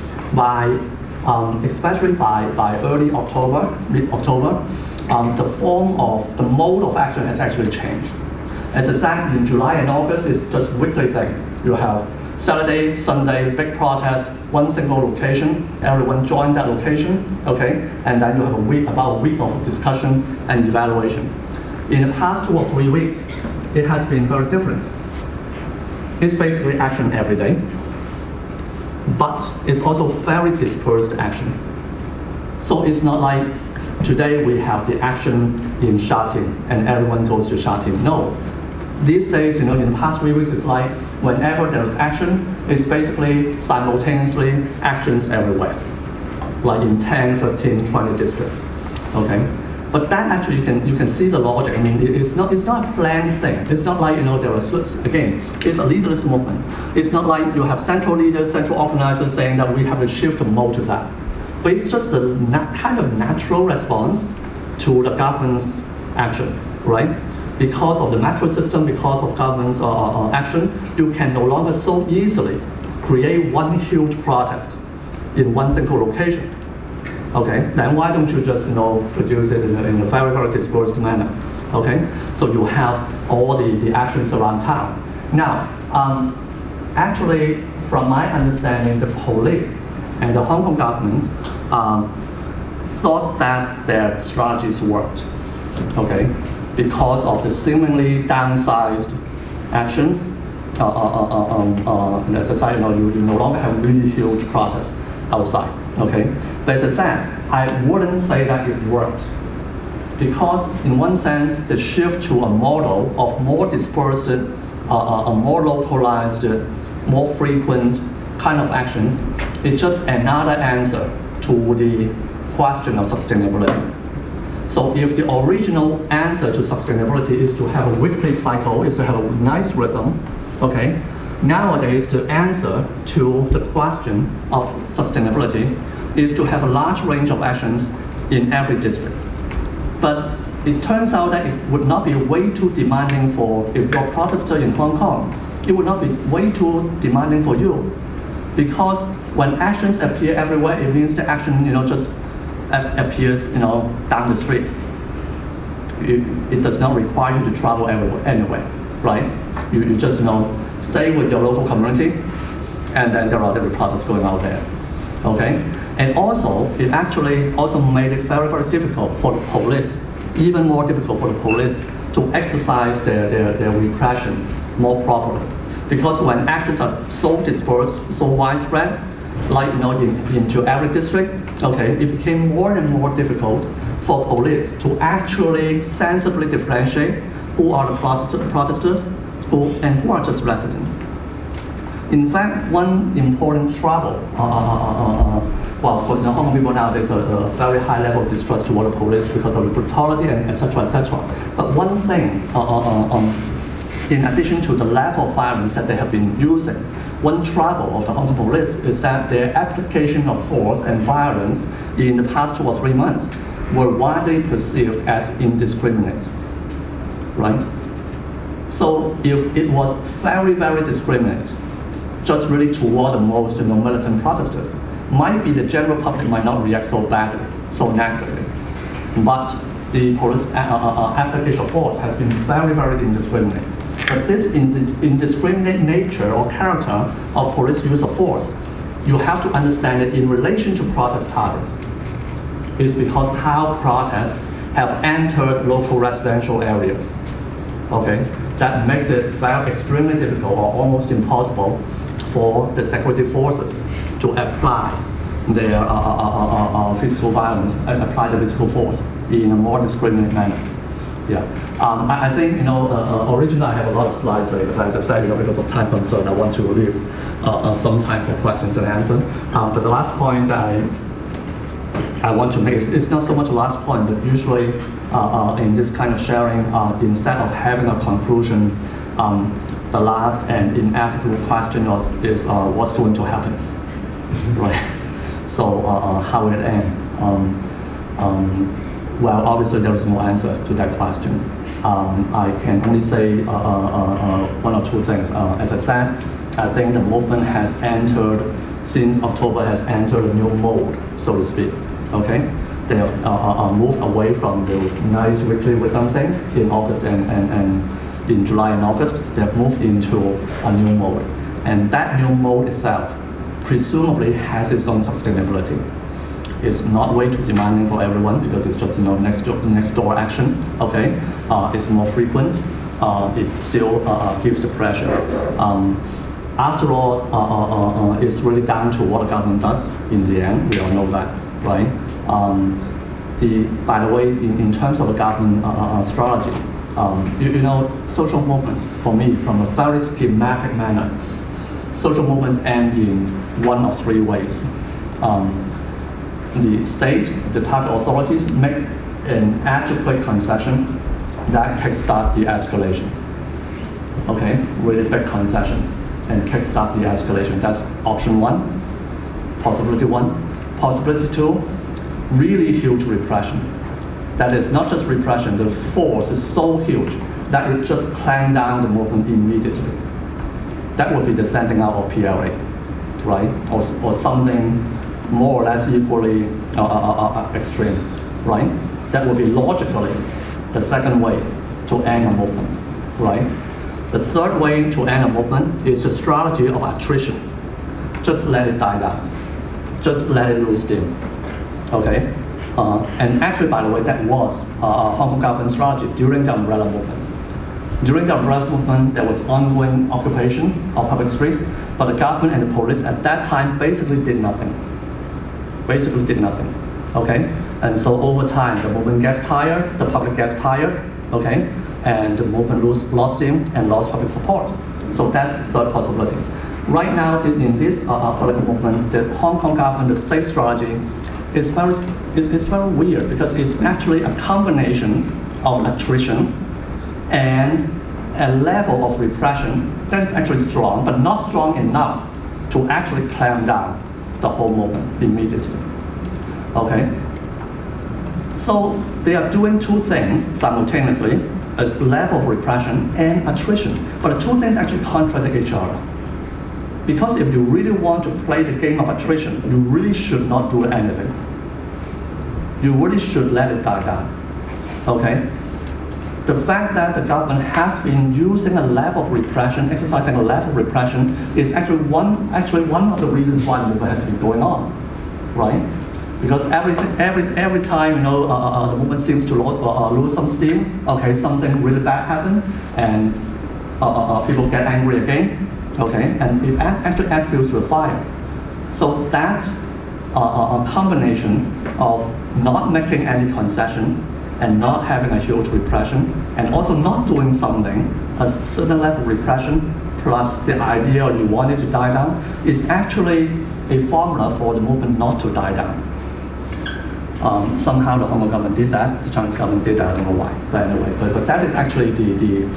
especially by early October, mid-October, the mode of action has actually changed. As I said, in July and August, it's just weekly thing. You have Saturday, Sunday, big protest, one single location, everyone join that location, okay? And then you have about a week of discussion and evaluation. In the past 2 or 3 weeks, it has been very different. It's basically action every day, but it's also very dispersed action. So it's not like today we have the action in Sha Tin and everyone goes to Sha Tin. No. These days, in the past 3 weeks, it's like whenever there's action, it's basically simultaneously actions everywhere, like in 10, 15, 20 districts, okay? But that actually, you can see the logic. I mean, it's not a planned thing. It's not like, there are, again, it's a leaderless movement. It's not like you have central leaders, central organizers saying that we have to shift the mode to that. But it's just a kind of natural response to the government's action, right? Because of the metro system, because of government's action, you can no longer so easily create one huge protest in one single location. Okay, then why don't you just produce it in a very, very dispersed manner? Okay, so you have all the actions around town. Now, actually, from my understanding, the police and the Hong Kong government thought that their strategies worked. Okay. Because of the seemingly downsized actions, as I said, you no longer have really huge protests outside. Okay, but as I said, I wouldn't say that it worked, because in one sense, the shift to a model of more dispersed, more localized, more frequent kind of actions is just another answer to the question of sustainability. So if the original answer to sustainability is to have a weekly cycle, is to have a nice rhythm, okay? Nowadays, the answer to the question of sustainability is to have a large range of actions in every district. But it turns out that it would not be way too demanding if you're a protester in Hong Kong, it would not be way too demanding for you. Because when actions appear everywhere, it means the action, just appears, down the street. It does not require you to travel anywhere, right? You just, stay with your local community, and then there are the protests going out there, okay? And also, it actually also made it very, very difficult for the police, even more difficult for the police to exercise their repression more properly. Because when actions are so dispersed, so widespread, like into every district, okay, it became more and more difficult for police to actually sensibly differentiate who are the protesters and who are just residents. In fact, one important trouble, well, of course, Hong Kong people nowadays are a very high level of distrust toward the police because of the brutality and etc. etc. But one thing, in addition to the level of violence that they have been using, one trouble of the Hong Kong police is that their application of force and violence in the past 2 or 3 months were widely perceived as indiscriminate, right? So if it was very, very discriminate, just really toward the most militant protesters, might be the general public might not react so badly, so negatively. But the police application of force has been very, very indiscriminate. But this indiscriminate nature or character of police use of force, you have to understand it in relation to protest targets. It's because how protests have entered local residential areas. Okay, that makes it very extremely difficult or almost impossible for the security forces to apply their physical violence, apply the physical force in a more discriminate manner. Yeah, I think originally I have a lot of slides, right? But as I said, because of time concern, I want to leave some time for questions and answers. But the last point that I want to make is not so much the last point, but usually in this kind of sharing, instead of having a conclusion, the last and inevitable question is what's going to happen, right? So how will it end? Well, obviously there is no answer to that question. I can only say one or two things. As I said, I think the movement has entered, since October, has entered a new mode, so to speak. Okay, they have moved away from the nice weekly rhythm thing in August and in July and August. They have moved into a new mode, and that new mode itself presumably has its own sustainability. It's not way too demanding for everyone because it's just next door action. Okay, it's more frequent. It still gives the pressure. After all, it's really down to what the government does in the end. We all know that, right? By the way, in terms of the government strategy, social movements, for me, from a very schematic manner, social movements end in one of three ways. The state, the target authorities make an adequate concession that kickstart the escalation. Okay, really big concession and kickstart the escalation. That's option one, possibility one. Possibility two, really huge repression. That is not just repression, the force is so huge that it just clamped down the movement immediately. That would be the sending out of PLA, right? Or something more or less equally extreme, right? That would be logically the second way to end a movement, right? The third way to end a movement is the strategy of attrition. Just let it die down. Just let it lose steam, okay? And actually, by the way, that was Hong Kong government strategy during the umbrella movement. During the umbrella movement, there was ongoing occupation of public streets, but the government and the police at that time basically did nothing. Basically did nothing, okay? And so over time, the movement gets tired, the public gets tired, okay? And the movement lost steam and lost public support. So that's the third possibility. Right now, in this political movement, the Hong Kong government, the state strategy, is very weird because it's actually a combination of attrition and a level of repression that is actually strong, but not strong enough to actually clamp down the whole movement immediately. Okay? So they are doing two things simultaneously, a level of repression and attrition. But the two things actually contradict each other. Because if you really want to play the game of attrition, you really should not do anything. You really should let it die down. Okay? The fact that the government has been using a level of repression, exercising a level of repression, is actually one of the reasons why the movement has been going on, right? Because every time the movement seems to lose some steam, okay, something really bad happens, and people get angry again, okay, and it actually adds fuel to the fire. So that a combination of not making any concession and not having a huge repression, and also not doing something, a certain level of repression, plus the idea you want it to die down, is actually a formula for the movement not to die down. Somehow the Hong Kong government did that, the Chinese government did that, I don't know why, but anyway, but that is actually the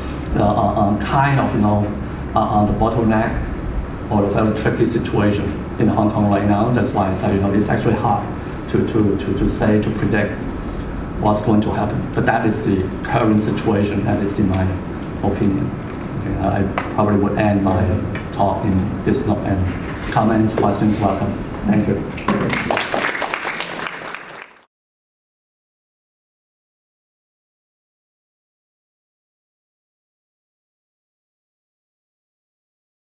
kind of, the bottleneck or a very tricky situation in Hong Kong right now. That's why I say, it's actually hard to say, to predict what's going to happen. But that is the current situation, that is my opinion. Okay, I probably would end my talk in this note, and comments, questions, welcome. Thank you.